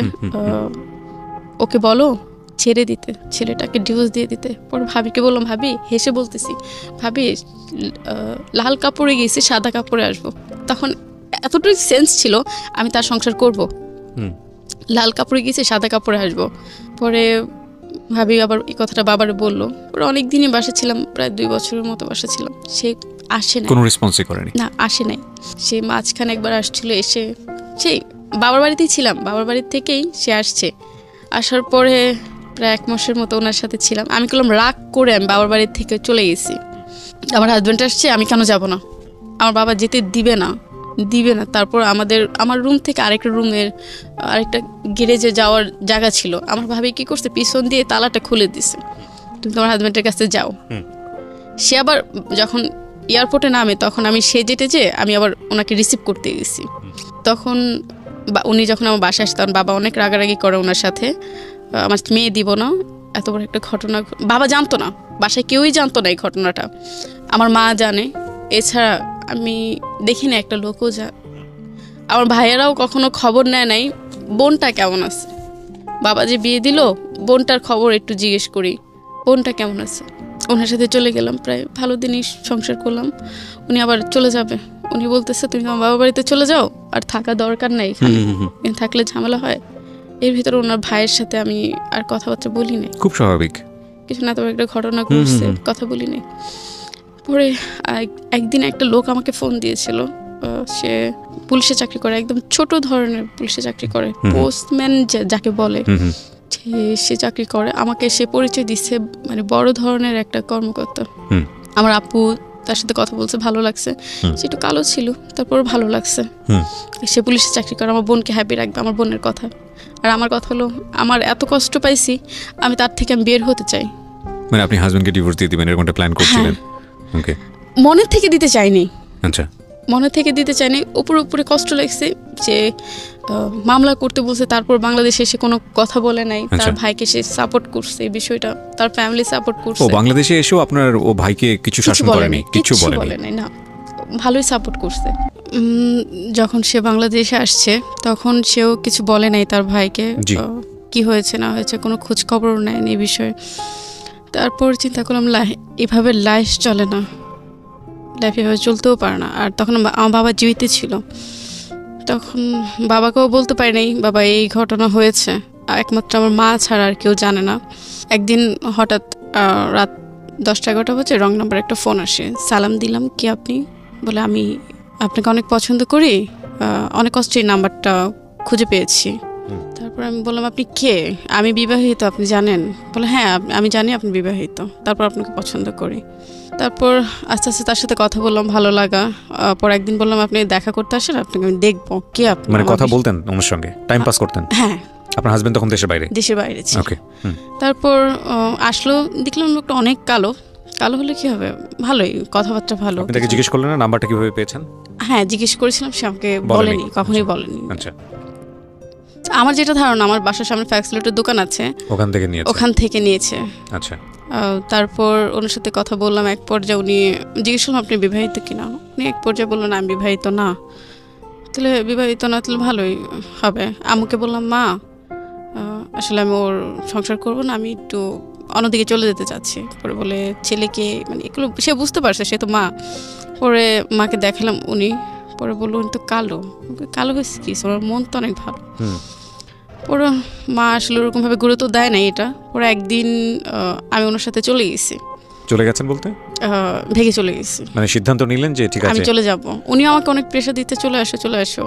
ওকে বলো ছেড়ে দিতে, ছেলেটাকে ডিভোর্স দিয়ে দিতে। পরে ভাবিকে বললাম, ভাবি হেসে বলতেছি, ভাবি লাল কাপড়ে গেছি সাদা কাপড়ে আসবো। তখন এতটুকু সেন্স ছিল আমি তার সংসার করব, লাল কাপড়ে গেছি সাদা কাপড়ে আসবো। পরে ভাবি আবার এই কথাটা বাবারে বললো। পরে অনেক দিনই বাসা ছিলাম, প্রায় 2 বছরের মতো বাসা ছিলাম। সে আসে না, কোনো রেসপন্সই করেনি। না আসে নাই। সে মাঝখানে একবার আসছিল, এসে সেই বাবার বাড়িতেই ছিলাম, বাবার বাড়ি থেকেই সে আসছে। আসার পরে প্রায় 1 মাসের মতো ওনার সাথে ছিলাম। আমি করলাম রাগ করে আমি বাবার বাড়ি থেকে চলে গেছি। আমার হাজব্যান্ড আসছে, আমি কেন যাব না, আমার বাবা যেতে দিবে না। তারপর আমার রুম থেকে আরেকটা গ্যারেজে যাওয়ার জায়গা ছিল। আমার ভাবি কি করছে, পিছন দিয়ে তালাটা খুলে দিছে, তুমি তোমার হাজব্যান্ডের কাছে যাও। সে আবার যখন এয়ারপোর্টে নামে তখন আমি সেজে আমি আবার ওনাকে রিসিভ করতে গেছি। তখন উনি যখন আমার বাসায় আসে তখন বাবা অনেক রাগারাগি করে ওনার সাথে, আমার মেয়ে দিব না, এত বড় একটা ঘটনা। বাবা জানতো না, বাসায় কেউই জানতো না এই ঘটনাটা, আমার মা জানে, এছাড়া আমি দেখি না একটা লোকও আমার ভাইয়েরাও কখনো খবর নেয় নাই বোনটা কেমন আছে। বাবা যে বিয়ে দিল, বোনটার খবর একটু জিজ্ঞেস করি, বোনটা কেমন আছে। ওনার সাথে চলে গেলাম, প্রায় ভালো দিনই সংসার করলাম। উনি আবার চলে যাবে, উনি বলতেছে তুমি তোমার বাবার বাড়িতে চলে যাও, আর থাকা দরকার নাই, থাকলে ঝামেলা হয়। এর ভিতরে ওনার ভাইয়ের সাথে আমি আর কথাবার্তা বলি নাই, খুব স্বাভাবিক কিছু না, তবে একটা ঘটনা ঘটছে, কথা বলি নাই। পরে একদিন একটা লোক আমাকে ফোন দিয়েছিল, সে পুলিশে চাকরি করে, একদম ছোট ধরনের পুলিশে চাকরি করে, পোস্টম্যান যাকে বলে, সে চাকরি করে। আমাকে সে পরিচয় দিচ্ছে মানে বড় ধরনের একটা কর্মকর্তা। আমার আপু তার সাথে কথা বলছে, ভালো লাগছে। সে একটু কালো ছিল, তারপর ভালো লাগছে। সে পুলিশে চাকরি করে, আমার বোনকে হ্যাপি রাখবে, আমার বোনের কথা। আর আমার কথা হলো, আমার এত কষ্ট পাইছি, আমি তার থেকে আমি বের হতে চাই। মানে আপনি হাজবেন্ডকে ডিভোর্স দিয়ে দিবেন এরকম একটা প্ল্যান করছিলেন? ওকে। মনের থেকে দিতে চাইনি। আচ্ছা। মনের থেকে দিতে চাইনি, উপরে কষ্ট লাগছে যে মামলা করতে বলছে, তারপর বাংলাদেশে এসে কোনো কথা বলে নাই। তার ভাইকে সে সাপোর্ট করছে, এই বিষয়টা তার ফ্যামিলি সাপোর্ট করছে। ও বাংলাদেশে এসেও আপনার ও ভাইকে কিছু শাসন করেনি, কিছু বলে নাই? না, ভালোই সাপোর্ট করছে। যখন সে বাংলাদেশে আসছে তখন সেও কিছু বলে নাই তার ভাইকে, কি হয়েছে না হয়েছে কোনো খোঁজ খবরও নেয়নি এই বিষয়ে। তারপর চিন্তা করলাম এভাবে লাইফ চলে না, লাইফ এভাবে চলতেও পারে না। আর তখন আমার বাবা জীবিত ছিল, তখন বাবাকেও বলতে পারি নাই বাবা এই ঘটনা হয়েছে, একমাত্র আমার মা ছাড়া আর কেউ জানে না। একদিন হঠাৎ রাত 10টা-11টা বাজে রং নাম্বার একটা ফোন আসে। সালাম দিলাম, কি আপনি? বলে আমি আপনাকে অনেক পছন্দ করি, অনেক কষ্টের নাম্বারটা খুঁজে পেয়েছি। তারপর আমি বললাম আপনি কে? আমি বিবাহিত, আপনি জানেন? বলে হ্যাঁ আমি জানি আপনি বিবাহিত, তারপর আপনাকে পছন্দ করি। তারপর আস্তে আস্তে তার সাথে কথা বললাম, ভালো লাগা। পর একদিন বললাম আপনি দেখা করতে আসেন, আপনাকে আমি দেখবো। কে আপনি? মানে কথা বলতেন ওনার সঙ্গে, টাইম পাস করতেন? হ্যাঁ, আপনার হাজবেন্ড তখন দেশের বাইরে ছিল। ওকে। তারপর আসলো, দেখলাম লোকটা অনেক কালো। কালো হলে কি হবে, ভালোই, কথাবার্তা ভালো। আপনি তাকে জিজ্ঞেস করলেন না নাম্বারটা কিভাবে পেয়েছেন? হ্যাঁ, জিজ্ঞেস করেছিলাম, সে আমাকে বলেনি, কখনোই বলেনি। আচ্ছা। আমার যেটা ধারণা, আমার বাসার সামনে ফ্যাক্সিলিটির দোকান আছে, ওখান থেকে নিয়েছে। আচ্ছা। তারপর ওনার সাথে কথা বললাম, এক পর্যায়ে উনি জিজ্ঞেস করলাম আপনি বিবাহিত কিনা, উনি এক পর্যায়ে বললেন আমি বিবাহিত না। তাহলে বিবাহিত না, তাহলে ভালোই হবে। আম্মুকে বললাম মা আসলে আমি ওর সংসার করবো না, আমি একটু অন্যদিকে চলে যেতে চাচ্ছি। পরে বলে ছেলেকে, মানে এগুলো সে বুঝতে পারছে, সে তো মা। পরে মাকে দেখালাম, উনি পরে বললো উনি তো কালো। কালো হয়েছে কি, ওর মন তো অনেক ভালো। পরে মা আসলে ওরকমভাবে গুরুত্ব দেয় না এটা। পরে একদিন আমি ওনার সাথে চলে গেছি। চলে গেছেন বলতে? ভেগে চলে গেছি, মানে সিদ্ধান্ত নিলেন যে ঠিক আছে আমি চলে যাব। উনি আমাকে অনেক প্রেশার দিতে, চলে আসো।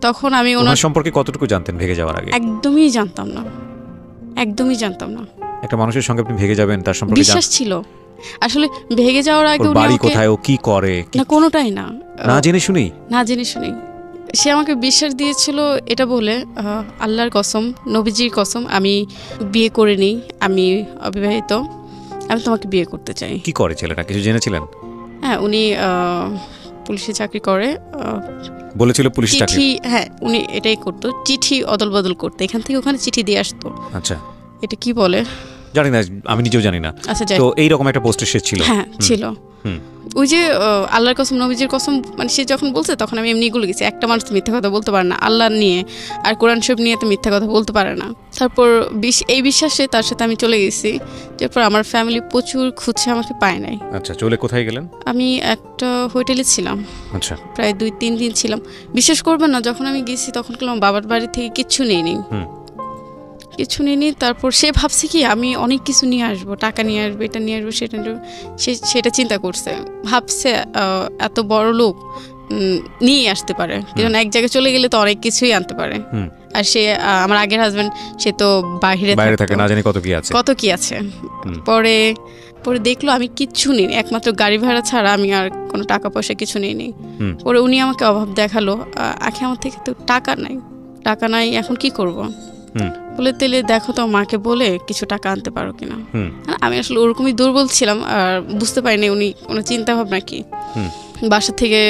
তখন আমি ওনার সম্পর্কে কতটুকু জানতেন ভেগে যাওয়ার আগে? একদমই জানতাম না। একটা মানুষের সঙ্গে আপনি ভেগে যাবেন, তার সম্পর্কে বিশ্বাস ছিল। আসলে ভেগে যাওয়ার আগে উনি বাড়ি কোথায়, ও কি করে, না কোনোটাই না, না জেনে শুনেই সে আমাকে বিশ্বাস দিয়েছিল এটা বলে, আল্লাহর কসম, নবীজির কসম, আমি বিয়ে করে নিই, আমি অবিবাহিত, আমি তোমাকে বিয়ে করতে চাই। কি করে ছেলেটা, কিছু জেনেছিলেন? হ্যাঁ, উনি পুলিশে চাকরি করে। বলেছিল পুলিশ চাকরি? হ্যাঁ, উনি এটাই করতো, চিঠি অদল বদল করতো, এখান থেকে ওখানে চিঠি দিয়ে আসতো। আচ্ছা। এটা কি বলে জানি না, আমি নিজেও জানি না। আচ্ছা, তো এইরকম একটা পোস্টে সে ছিল? হ্যাঁ ছিল। ওই যে আল্লাহর কসম, নবীজির কসম, মানে সে যখন বলছে তখন আমি এমনি গুলো গেছি। একটা মানুষ তো মিথ্যা কথা বলতে পারে না আল্লাহ নিয়ে, আর কোরআন শরীফ নিয়ে তো মিথ্যা কথা বলতে পারে না। তারপর এই বিশ্বাসে তার সাথে আমি চলে গেছি। তারপর আমার ফ্যামিলি প্রচুর খুঁজছে, আমাকে পায় নাই। আচ্ছা, চলে কোথায় গেলেন? আমি একটা হোটেলে ছিলাম। আচ্ছা। প্রায় 2-3 দিন ছিলাম। বিশ্বাস করবেন না, যখন আমি গেছি তখন আমার বাবার বাড়ি থেকে কিচ্ছু নেইনি। তারপর সে ভাবছে কি আমি অনেক কিছু নিয়ে আসবো, টাকা নিয়ে আসবো, এটা নিয়ে আসবো, সেটা নিয়ে আসবো। সেটা চিন্তা করছে, ভাবছে এত বড় লোক নিয়ে আসতে পারে, কারণ এক জায়গায় চলে গেলে তো অনেক কিছুই আনতে পারে। আর সে আমার আগের হাজবেন্ড, সে তো বাইরে থাকে, না জানি কত কি আছে। পরে দেখলো আমি কিচ্ছু নিই, একমাত্র গাড়ি ভাড়া ছাড়া আমি আর কোনো টাকা পয়সা কিছু নিইনি। পরে উনি আমাকে অভাব দেখালো, আখে আমার থেকে তো টাকা নাই, এখন কি করব? বলে তেলে দেখো তো মাকে বলে কিছু টাকা আনতে পারো কিনা। আমি আসলে ওরকমই দুর্বল ছিলাম, আর বুঝতে পারিনি উনি কোনো চিন্তা ভাবনা কি। বাসা থেকে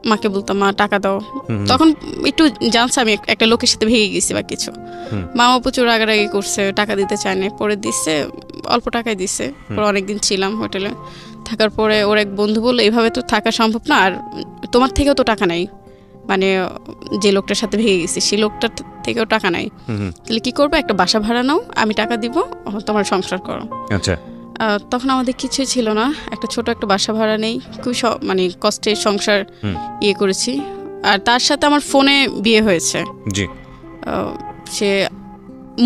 মাকে বলতাম মা টাকা দাও, তখন একটু জানছে আমি একটা লোকের সাথে ভেঙে গেছি বা কিছু। মাও প্রচুর রাগারাগি করছে, টাকা দিতে চায় না। পরে দিচ্ছে, অল্প টাকায় দিচ্ছে। পরে অনেকদিন ছিলাম হোটেলে। থাকার পরে ওর এক বন্ধু বললো এইভাবে তো থাকা সম্ভব না, আর তোমার থেকেও তো টাকা নাই, মানে যে লোকটার সাথে ভেঙে গেছি সেই লোকটার থেকেও টাকা নাই, তাহলে কি করবো, একটা বাসা ভাড়া নাও, আমি টাকা দিব, তোমার সংসার করো। আচ্ছা। তখন আমাদের কিছুই ছিল না, একটা ছোট একটা বাসা ভাড়া নেই, খুব মানে কষ্টে সংসার করেছি। আর তার সাথে আমার ফোনে বিয়ে হয়েছে। জি। সে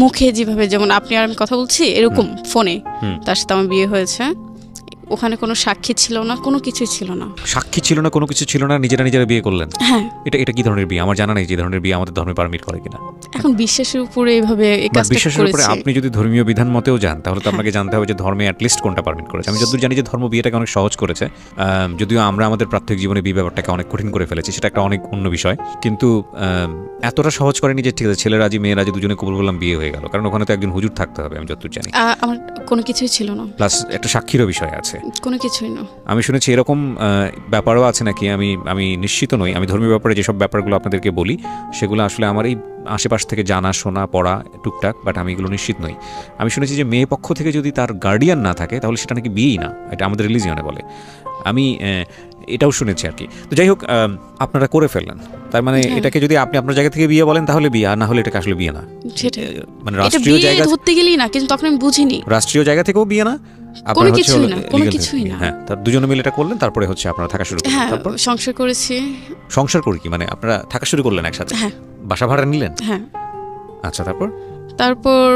মুখে যেভাবে, যেমন আপনি আর আমি কথা বলছি এরকম ফোনে তার সাথে আমার বিয়ে হয়েছে। ওখানে কোনো সাক্ষী ছিল না, কোনো কিছুই ছিল না। সাক্ষী ছিল না, কোনো কিছু ছিল না, নিজেরা বিয়ে করলেন? হ্যাঁ। এটা কি ধরনের বিয়ে? আমার জানা নেই যে ধরনের বিয়ে আমাদের ধর্মে পারমিট করে কিনা। এখন বিশ্বাসের উপরে এইভাবে এই কাজটা করেছি। বিশ্বাসের উপরে আপনি যদি ধর্মীয় বিধান মতেও যান, তাহলে তো আপনাকে জানতে হবে যে ধর্মে অ্যাটলিস্ট কোনটা পারমিট করেছে। আমি যতদূর জানি যে ধর্ম বিয়েটাকে অনেক সহজ করেছে, যদিও আমরা আমাদের প্রাত্যহিক জীবনে বিয়ে ব্যাপারটাকে অনেক কঠিন করে ফেলেছি, সেটা একটা অনেক অন্য বিষয়। কিন্তু এতটা সহজ করেনি যে ঠিক আছে ছেলে রাজি মেয়ে রাজি দুজনে কবুল বললাম বিয়ে হয়ে গেল, কারণ ওখানে তো একজন হুজুর থাকতে হবে। আমি যতদূর জানি আমার কোনো কিছুই ছিল না, প্লাস একটা সাক্ষীরও বিষয় আছে, কোনো কিছুই না। আমি শুনেছি এরকম ব্যাপারও আছে নাকি, আমি নিশ্চিত নই। আমি ধর্মীয় ব্যাপারে যেসব ব্যাপারগুলো আপনাদেরকে বলি সেগুলো আসলে আমার এই আশেপাশ থেকে জানা শোনা পড়া টুকটাক, বাট আমি এগুলো নিশ্চিত নই। আমি শুনেছি যে মেয়ে পক্ষ থেকে যদি তার গার্ডিয়ান না থাকে তাহলে সেটা নাকি বিয়েই না, এটা আমাদের রিলিজিয়নে বলে। আমি এটাও শুনেছি আর কি। তো যাই হোক, আপনারা করে ফেললেন, তার মানে এটাকে যদি আপনি আপনার জায়গা থেকে বিয়ে বলেন তাহলে বিয়ে, আর না হলে এটাকে আসলে বিয়ে না। মানে রাষ্ট্রীয় জায়গা ধরতে গেলেই না, কিন্তু তখন আমি বুঝিনি রাষ্ট্রীয় জায়গা থেকেও বিয়ে না, কোনো কিছুই না। হ্যাঁ, তার দুজনে মিলে এটা করলেন, তারপরে হচ্ছে আপনারা থাকা শুরু করলেন। তারপর সংসার করেছি। সংসার করে কি মানে আপনারা থাকা শুরু করলেন একসাথে? হ্যাঁ। বাসা ভাড়া নিলেন? হ্যাঁ। আচ্ছা, তারপর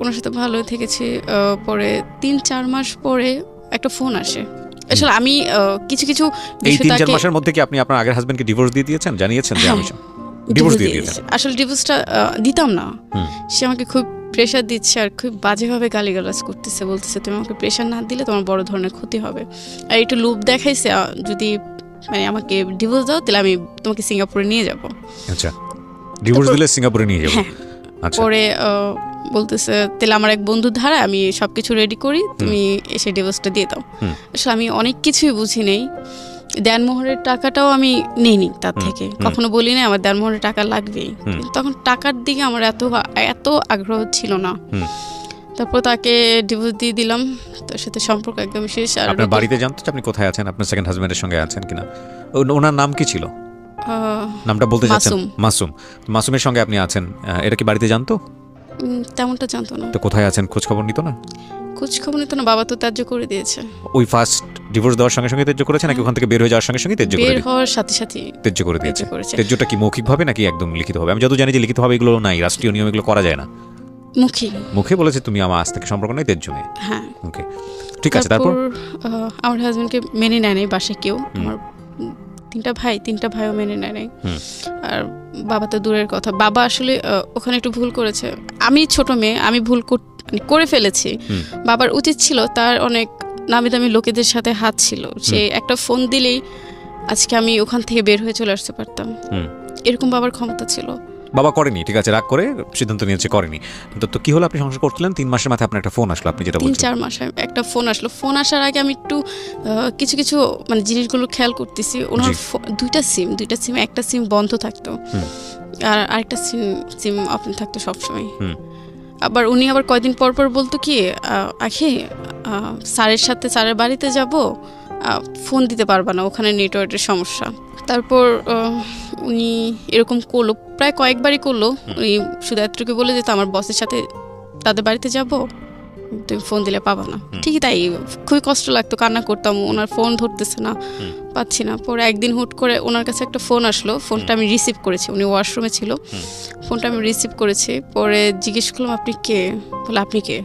ওনার সাথে ভালোই থেকেছি। পরে 3-4 মাস পরে একটা ফোন আসে। আসলে আমি কিছু এই 3-4 মাসের মধ্যে কি আপনি আপনার আগের হাজবেন্ডকে ডিভোর্স দিয়ে দিয়েছেন? জানিয়েছেন যে আমি ডিভোর্স দিয়ে দিয়েছেন? আসলে ডিভোর্সটা দিতাম না। সে আমাকে খুব প্রেশার দিচ্ছে আর খুব বাজেভাবে গালিগালাজ করতেছে, বলতেছে তুমি আমাকে প্রেশার না দিলে তোমার বড় ধরনের ক্ষতি হবে। আর একটু লোভ দেখাইছে, যদি মানে আমাকে ডিভোর্স দাও তাহলে আমি তোমাকে সিঙ্গাপুরে নিয়ে যাব। আচ্ছা, ডিভোর্স দিলে সিঙ্গাপুরে নিয়ে যাব? পরে বলতেছে তাহলে আমার এক বন্ধু ধারা আমি সবকিছু রেডি করি, তুমি এসে ডিভোর্সটা দিয়ে দাও। আসলে আমি অনেক কিছুই বুঝি নেই, দেনমোহরের টাকাটাও আমি নেইনি তার থেকে, কখনো বলি না আমার দেনমোহরের টাকা লাগবেই। তখন টাকার দিকে আমার এত আগ্রহ ছিল না। তারপর তাকে ডিভোর্স দিয়ে দিলাম, তার সাথে সম্পর্ক একদম শেষ। আর আপনার বাড়িতে জানতো আপনি কোথায় আছেন, আপনার সেকেন্ড হাজবেন্ডের সঙ্গে আছেন কিনা? ওনার নাম কি ছিল? নামটা বলতে যাচ্ছেন? মাসুম। মাসুমের সঙ্গে আপনি আছেন, এটা কি বাড়িতে জানতো? তেমনটা জানতো না। তো কোথায় আছেন খোঁজ খবর নিত না? খোঁজ খবর নিত না, বাবা তো ত্যায্য করে দিয়েছে। ওই ফার্স্ট ডিভোর্স দেওয়ার সঙ্গে সঙ্গে ত্যায্য করেছে নাকি ওখান থেকে বের হয়ে যাওয়ার সঙ্গে সঙ্গে ত্যায্য করে? বের হওয়ার সাথে সাথে ত্যায্য করে দিয়েছে। ত্যায্যটা কি মৌখিকভাবে নাকি একদম লিখিতভাবে? আমি যত জানি যে লিখিতভাবে এগুলো নাই, রাষ্ট্রীয় নিয়ম এগুলো করা যায় না। মুখে বলেছে তুমি আমার আজ থেকে সম্পর্ক নেই, ত্যায্য নেই। হ্যাঁ, ওকে, ঠিক আছে। তারপর আমার হাজবেন্ডকে মেনে নেয় নাই বাসায় কেউ। আমার তিনটা ভাইও মেনে নেয় নাই। আর বাবা তো দূরের কথা, বাবা আসলে ওখানে একটু ভুল করেছে। আমি ছোট মেয়ে, আমি ভুল করে ফেলেছি। বাবার উচিত ছিল, তার অনেক নামি দামি লোকেদের সাথে হাত ছিল, সে একটা ফোন দিলেই আজকে আমি ওখান থেকে বের হয়ে চলে আসতে পারতাম, এরকম বাবার ক্ষমতা ছিল। বাবা করেনি, ঠিক আছে, রাগ করে সিদ্ধান্ত নিয়েছে, করেনি। তো কি হলো, আপনি সংসার করছিলেন 3 মাসের মাথায় আপনার একটা ফোন আসলো, আপনি যেটা বলছেন 3-4 মাসে একটা ফোন আসলো। ফোন আসার আগে আমি একটু কিছু মানে জিনিসগুলো খেয়াল করতেছি। ওনার দুইটা সিম, একটা সিম বন্ধ থাকতো আর আরেকটা সিম ওপেন থাকতো সবসময়। আবার উনি আবার কয়দিন পর পর বলতো কি, আখি স্যারের বাড়িতে যাব, ফোন দিতে পারবা না, ওখানে নেটওয়ার্কের সমস্যা। তারপর উনি এরকম করলো, প্রায় কয়েকবারই করলো। উনি শুধু এতটুকু বলে যেত আমার বসের সাথে তাদের বাড়িতে যাব, তুমি ফোন দিলে পাবা না। ঠিকই তাই, খুবই কষ্ট লাগতো, কান্না করতাম, ওনার ফোন ধরতেছে না, পাচ্ছি না। পরে একদিন হুট করে ওনার কাছে একটা ফোন আসলো, ফোনটা আমি রিসিভ করেছি, উনি ওয়াশরুমে ছিল, ফোনটা আমি রিসিভ করেছি। পরে জিজ্ঞেস করলাম আপনি কে? বলে আপনি কে?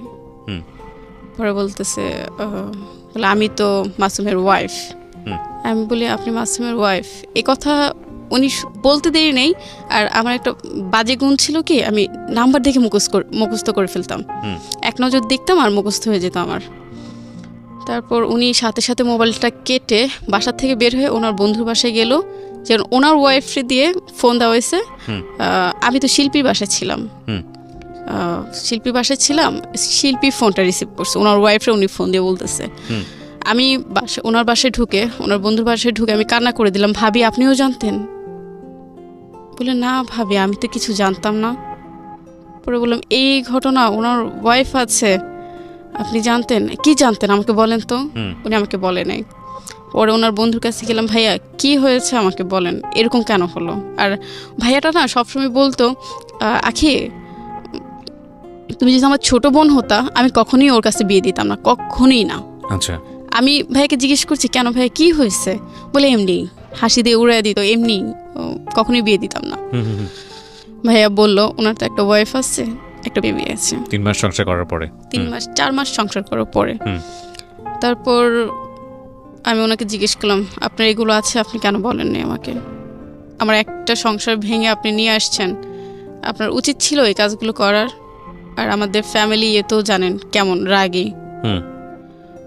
পরে বলতেছে বলে আমি তো মাসুমের ওয়াইফ। আমি বলি আপনি মাসুমের ওয়াইফ? এ কথা উনি বলতে দেরি নেই। আর আমার একটা বাজে গুণ ছিল কি, আমি নাম্বার দেখে মুখস্থ করে ফেলতাম, এক নজর দেখতাম আর মুখস্থ হয়ে যেত আমার। তারপর উনি সাথে সাথে মোবাইলটা কেটে বাসা থেকে বের হয়ে ওনার বন্ধুর বাসায় গেল, যে ওনার ওয়াইফে দিয়ে ফোন দেওয়া হয়েছে। আমি তো শিল্পীর বাসায় ছিলাম, শিল্পী ফোনটা রিসিভ করছে, ওনার ওয়াইফে উনি ফোন দিয়ে বলতেছে। আমি ওনার বাসায় ঢুকে, ওনার বন্ধুর বাসায় ঢুকে আমি কান্না করে দিলাম, ভাবি আপনিও জানতেন? বলে না ভাবি, আমি তো কিছু জানতাম না। পরে বললাম এই ঘটনা, ওনার ওয়াইফ আছে, আপনি জানতেন? কি জানতেন আমাকে বলেন তো। উনি আমাকে বলে নাই। পরে ওনার বন্ধুর কাছে গেলাম, ভাইয়া কি হয়েছে আমাকে বলেন, এরকম কেন হলো? আর ভাইয়াটা না সবসময় বলতো, আখি তুমি যদি আমার ছোট বোন হতা আমি কখনোই ওর কাছে বিয়ে দিতাম না, কখনোই না। আচ্ছা। আমি ভাইয়াকে জিজ্ঞেস করছি কেন ভাইয়া কি হয়েছে? বলে এমনি, হাসি দিয়ে উড়াই দিত, এমনি, কখনোই বিয়ে দিতাম না। ভাইয়া বলল ওনার তো একটা ওয়াইফ আছে, একটা বেবি আছে। 3 মাস সংসার করার পরে, 4 মাস সংসার করার পরে। তারপর আমি ওনাকে জিজ্ঞেস করলাম আপনার এগুলো আছে, আপনি কেন বলেননি আমাকে? আমার একটা সংসার ভেঙে আপনি নিয়ে আসছেন, আপনার উচিত ছিল এই কাজগুলো করার। আর আমাদের ফ্যামিলি তো জানেন কেমন রাগী।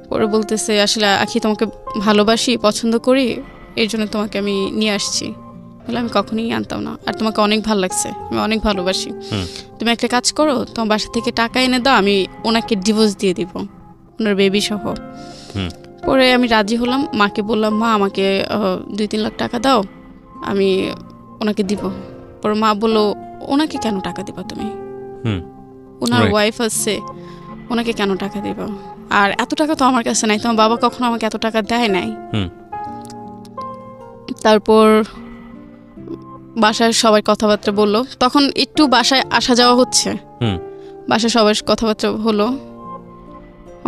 পরে বলতেছে আসলে আখি তোমাকে ভালোবাসি, পছন্দ করি, এর জন্য তোমাকে আমি নিয়ে আসছি। বলে আমি কখনোই আনতাম না, আর তোমাকে অনেক ভালো লাগছে, আমি অনেক ভালোবাসি। তুমি একটা কাজ করো, তোমার বাসা থেকে টাকা এনে দাও, আমি ওনাকে ডিভোর্স দিয়ে দিব, ওনার বেবি সহ। পরে আমি রাজি হলাম, মাকে বললাম মা আমাকে 2-3 লাখ টাকা দাও, আমি ওনাকে দিব। পরে মা বললো ওনাকে কেন টাকা দিবা তুমি, ওনার ওয়াইফ আছে, ওনাকে কেন টাকা দিবা? আর এত টাকা তো আমার কাছে নাই, তোমার বাবা কখনো আমাকে এত টাকা দেয় নাই। তারপর বাসায় সবাই কথাবার্তা বললো, তখন একটু বাসায় আসা যাওয়া হচ্ছে, বাসায় সবাই কথাবার্তা হলো।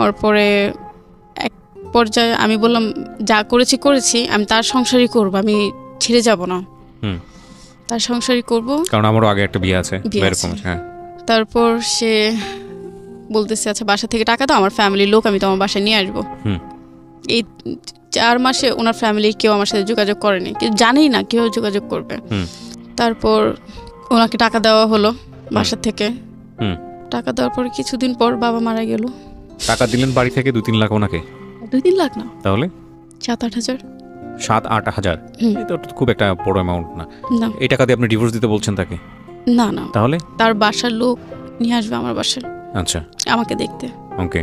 ওর পরে এক পর্যায়ে আমি বললাম যা করেছি, আমি তার সংসারই করবো, আমি ছেড়ে যাব না, তার সংসারই করবো, কারণ আমারও আগে একটা বিয়ে আছে। তারপর সে বলতেছে আচ্ছা বাসা থেকে টাকা দাও, আমার ফ্যামিলির লোক আমি তোমার বাসায় নিয়ে আসবো। এই 4 মাসে ওনার ফ্যামিলি কেউ আমার সাথে যোগাযোগ করেনি, কেউ জানেই না কেউ যোগাযোগ করবে। তারপর ওনাকে টাকা দেওয়া হলো বাসা থেকে। টাকা দেওয়ার পর কিছুদিন পর বাবা মারা গেল। টাকা দিলেন বাড়ি থেকে 2-3 লাখ ওনাকে? 2-3 লাখ না, তাহলে 7-8 হাজার। 7-8 হাজার, এটা খুব একটা বড় অ্যামাউন্ট না। এই টাকা দিয়ে আপনি ডিভোর্স দিতে বলছেন তাকে? না না, তাহলে তার বাসার লোক নিয়ে আসবে আমার বাসায়, আচ্ছা, আমাকে দেখতে। ওকে।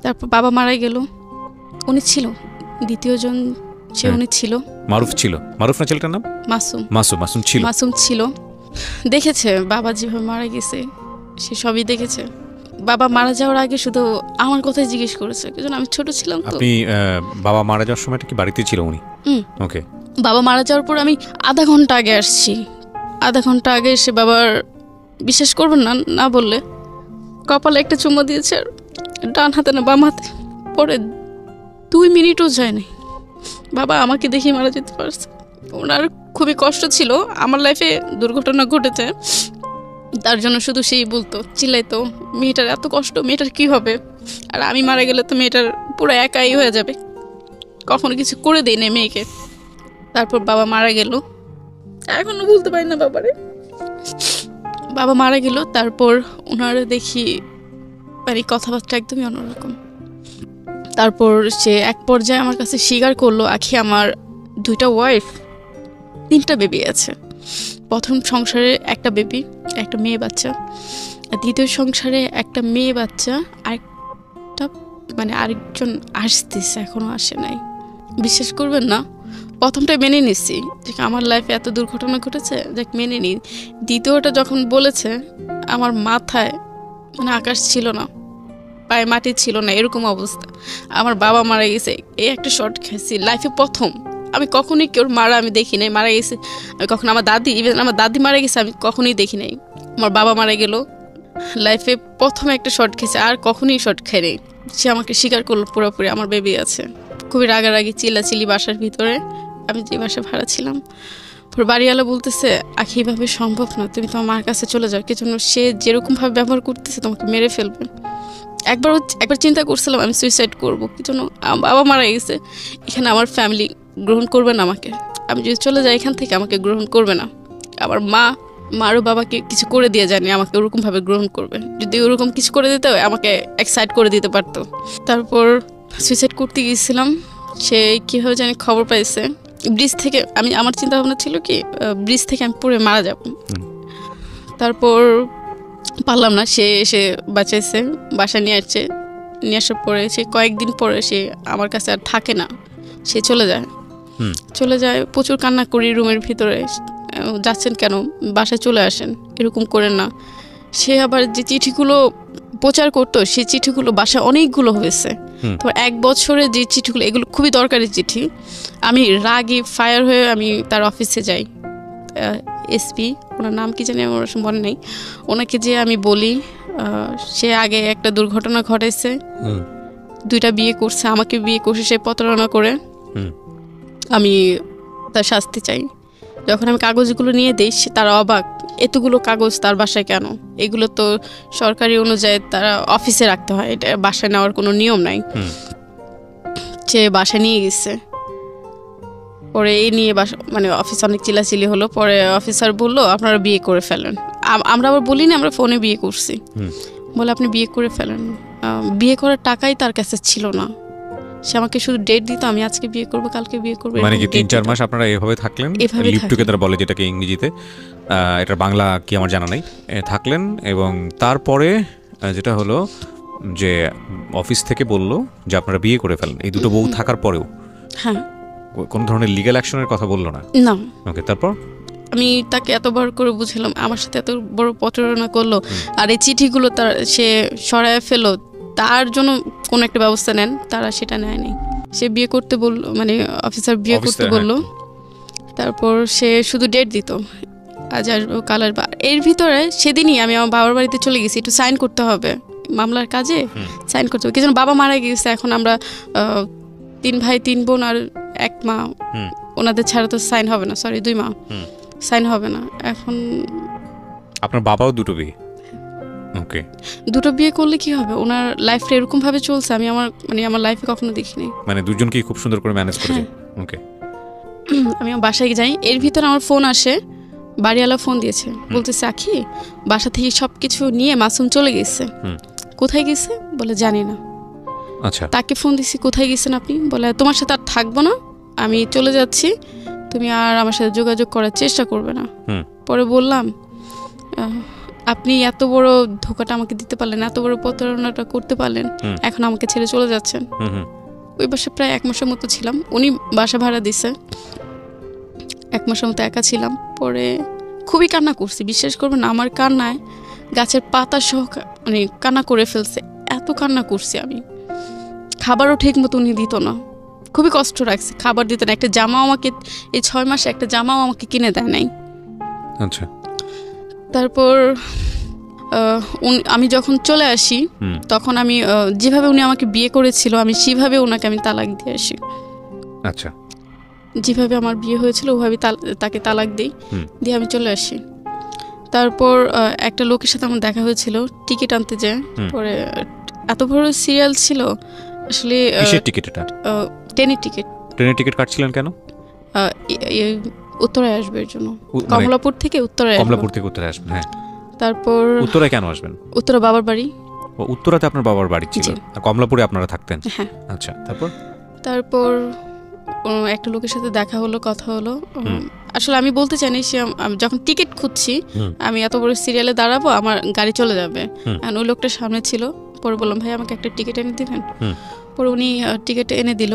তারপর বাবা মারা গেল, উনি ছিল দ্বিতীয় জন, সে উনি ছিল মারুফ ছিল, মারুফ না ছেলেটার নাম? মাসুম। মাসুম ছিল, মাসুম ছিল। দেখেছে বাবা যেভাবে মারা গেছে, সে সবই দেখেছে। বাবা মারা যাওয়ার আগে শুধু আমার কথাই জিজ্ঞেস করেছে, কারণ আমি ছোট ছিলাম। তো আপনি বাবা মারা যাওয়ার সময়টা কি বাড়িতে ছিল উনি? ওকে। বাবা মারা যাওয়ার পর আমি আধা ঘন্টা আগে আসছি। আধা ঘন্টা আগে এসে বাবার, বিশ্বাস করবেন না না বললে, কপালে একটা চুমা দিয়েছে, আর ডান হাতে না বাম হাতে। পরে 2 মিনিটও যায় নাই, বাবা আমাকে দেখে মারা যেতে পারছে। ওনার খুবই কষ্ট ছিল, আমার লাইফে দুর্ঘটনা ঘটেছে তার জন্য শুধু সেই বলতো, চিল্লাইতো, মেয়েটার এত কষ্ট, মেয়েটার কি হবে, আর আমি মারা গেলে তো মেয়েটার পুরো একাই হয়ে যাবে। কখনো কিছু করে দেই না মেয়েকে। তারপর বাবা মারা গেল, এখনো বলতে পারি না বাবারে। বাবা মারা গেল, তারপর ওনারা দেখি মানে কথাবার্তা একদমই অন্যরকম। তারপর সে এক পর্যায়ে আমার কাছে স্বীকার করলো, আখি আমার 2টা ওয়াইফ, 3টা বেবি আছে। প্রথম সংসারে একটা বেবি, একটা মেয়ে বাচ্চা, আর দ্বিতীয় সংসারে একটা মেয়ে বাচ্চা, আরেকটা মানে আরেকজন আসতেছে, এখনো আসে নাই। বিশ্বাস করবেন না, প্রথমটা মেনে নিচ্ছি যে আমার লাইফে এত দুর্ঘটনা ঘটেছে, দেখ মেনে নিই। দ্বিতীয়টা যখন বলেছে, আমার মাথায় মানে আকাশ ছিল না, পায়ে মাটি ছিল না, এরকম অবস্থা। আমার বাবা মারা গেছে, এই একটা শর্ট খেয়েছি লাইফে প্রথম। আমি কখনোই কেউ মারা আমি দেখি নাই, মারা গেছে আমি কখনো, আমার দাদি, ইভেন আমার দাদি মারা গেছে আমি কখনোই দেখি নাই। আমার বাবা মারা গেল, লাইফে প্রথম একটা শর্ট খেয়েছে, আর কখনোই শর্ট খেয়ে নেই। সে আমাকে স্বীকার করলো পুরোপুরি আমার বেবি আছে। খুবই রাগারাগি চিল্লাচিল্লি বাসার ভিতরে, আমি যে বাসায় ভাড়া ছিলাম। পরে বাড়িওয়ালা বলতেছে, আখি এইভাবে সম্ভব না, তুমি তোমার মার কাছে চলে যাও, কি জন্য সে যেরকমভাবে ব্যবহার করতেছে তোমাকে মেরে ফেলবে। একবার চিন্তা করছিলাম আমি সুইসাইড করবো, কি জন্য বাবা মারা গেছে, এখানে আমার ফ্যামিলি গ্রহণ করবে না আমাকে, আমি যদি চলে যাই এখান থেকে আমাকে গ্রহণ করবে না। আমার মারও বাবাকে কিছু করে দিয়ে জানি আমাকে ওরকমভাবে গ্রহণ করবে, যদি ওরকম কিছু করে দিতে হয় আমাকে এক্সাইট করে দিতে পারতো। তারপর সুইসাইড করতে গিয়েছিলাম, সে কীভাবে জানি খবর পাইছে ব্রিজ থেকে। আমার চিন্তা ভাবনা ছিল কি ব্রিজ থেকে আমি পড়ে মারা যাব। তারপর পারলাম না, সে এসে বাঁচাইছে, বাসায় নিয়ে আসছে। নিয়ে আসার পরে সে কয়েকদিন পরে সে আমার কাছে আর থাকে না, সে চলে যায়। প্রচুর কান্না করি রুমের ভিতরে, যাচ্ছেন কেন, বাসায় চলে আসেন, এরকম করেন না। সে আবার যে চিঠিগুলো প্রচার করতো, সেই চিঠিগুলো বাসায় অনেকগুলো হয়েছে। তো 1 বছরে যে চিঠিগুলো, এগুলো খুবই দরকারি চিঠি। আমি রাগি ফায়ার হয়ে আমি তার অফিসে যাই, এসপি, ওনার নাম কি জানি আমার মনে নেই। ওনাকে যে আমি বলি, সে আগে একটা দুর্ঘটনা ঘটেছে, 2টা বিয়ে করছে, আমাকে বিয়ে করছে সে প্রতারণা করে, আমি তার শাস্তি চাই। যখন আমি কাগজগুলো নিয়ে দিই, তারা অবাক, এতগুলো কাগজ তার বাসায় কেন? এগুলো তো সরকারি অনুযায়ী তারা অফিসে রাখতে হয়, এটা বাসায় নেওয়ার কোনো নিয়ম নাই। সে বাসায় নিয়ে গেছে, পরে এই নিয়ে মানে অফিস অনেক চিল্লাচিল্লি হলো। পরে অফিসার বললো আপনারা বিয়ে করে ফেলেন। আমরা আবার বলি না আমরা ফোনে বিয়ে করছি, বলে আপনি বিয়ে করে ফেলেন। বিয়ে করার টাকাই তার কাছে ছিল না, সে আমাকে শুধু ডেট দিত, আমি আজকে বিয়ে করবো কালকে বিয়ে করবো। মানে কি 3-4 মাস আপনারা এভাবে থাকলেন, লিভ টুগেদার বলে যেটাকে ইংরেজিতে, এটা বাংলা কি আমার জানা নাই, থাকলেন। এবং তারপরে যেটা হলো যে অফিস থেকে বললো যে আপনারা বিয়ে করে ফেলেন, এই 2টো বউ থাকার পরেও হ্যাঁ কোন ধরনের লিগ্যাল অ্যাকশনের কথা বললো না? না। ওকে, তারপর আমি তাকে এতবার করে বুঝলাম, আমার সাথে এত বড় প্রতারণা করলো, আর এই চিঠিগুলো তার সে সরায় ফেলো, তার জন্য কোনো একটা ব্যবস্থা নেন, তারা সেটা নেয়নি। সে বিয়ে করতে বললো, মানে অফিসার বিয়ে করতে বললো। তারপর সে শুধু ডেট দিত, আজ আসবো কাল আসবো। এর ভিতরে সেদিনই আমি আমার বাবার বাড়িতে চলে গেছি, একটু সাইন করতে হবে মামলার কাজে, সাইন করতে হবে। কি যেন বাবা মারা গিয়েছে, এখন আমরা 3 ভাই 3 বোন আর 1 মা, ওনাদের ছাড়া তো সাইন হবে না, সরি 2 মা, সাইন হবে না। এখন আপনার বাবাও 2টো বিয়ে? ওকে, 2টো বিয়ে করলে কি হবে? ওনার লাইফটা এরকম ভাবে চলছে, আমি আমার লাইফে কখনো দেখিনি। মানে দুজনকেই খুব সুন্দর করে ম্যানেজ করেছে। ওকে, আমি আমার বাসায় যাই, এর ভিতরে আমার ফোন আসে, বাড়িওয়ালা ফোন দিয়েছে, বলতেছে আখি বাসা থেকে সব কিছু নিয়ে মাসুম চলে গেছে। কোথায় গেছে বলে জানি না। আচ্ছা, তাকে ফোন দিছি, কোথায় গেছেন আপনি? বলে তোমার সাথে আর থাকবো না, আমি চলে যাচ্ছি, তুমি আর আমার সাথে যোগাযোগ করার চেষ্টা করবে না। পরে বললাম আপনি এত বড় ধোকাটা আমাকে দিতে পারলেন, এত বড় প্রতারণাটা করতে পারলেন, এখন আমাকে ছেড়ে চলে যাচ্ছেন। ওই বাসায় প্রায় 1 মাসের মতো ছিলাম, উনি বাসা ভাড়া দিছে, 1 মাসের মতো একা ছিলাম। পরে খুবই কান্না করছি, বিশ্বাস করবেন না, আমার কান্নায় গাছের পাতা সহ মানে কান্না করে ফেলছে, এত কান্না করছি আমি। খাবারও ঠিক মতো উনি দিত না, খুবই কষ্ট রাখছে, খাবার দিত না, একটা জামাও আমাকে এই 6 মাসে একটা জামাও আমাকে কিনে দেয় নাই। আচ্ছা। তারপর আমি যখন চলে আসি তখন আমি যেভাবে উনি আমাকে বিয়ে করেছিল আমি সেভাবে ওনাকে আমি তালাক দিয়ে আসি। আচ্ছা। যেভাবে আমার বিয়ে হয়েছিল ওভাবে তাকে তালাক দিই, দিয়ে আমি চলে আসি। তারপর একটা লোকের সাথে আমার দেখা হয়েছিল টিকিট আনতে যায়, পরে এত বড় সিরিয়াল ছিল আসলে। ট্রেনের টিকিট কাটছিলেন কেন? উত্তরায় আসবে এর জন্য, কমলাপুর থেকে উত্তরায় আসবেন। হ্যাঁ। তারপর উত্তরায় কেন আসবেন? উত্তরা বাবার বাড়ি। উত্তরাতে আপনার বাবার বাড়ি ছিল, আর কমলাপুরে আপনারা থাকতেন? হ্যাঁ। আচ্ছা। তারপর একটা লোকের সাথে দেখা হলো, কথা হলো। আসলে আমি বলতে চাইনি, সে যখন টিকিট খুঁজছি আমি এত বড় সিরিয়ালে দাঁড়াবো, আমার গাড়ি চলে যাবে, আর ওই লোকটা সামনে ছিল। পরে বললাম ভাই আমাকে একটা টিকিট এনে দিবেন। পরে উনি টিকিট এনে দিল।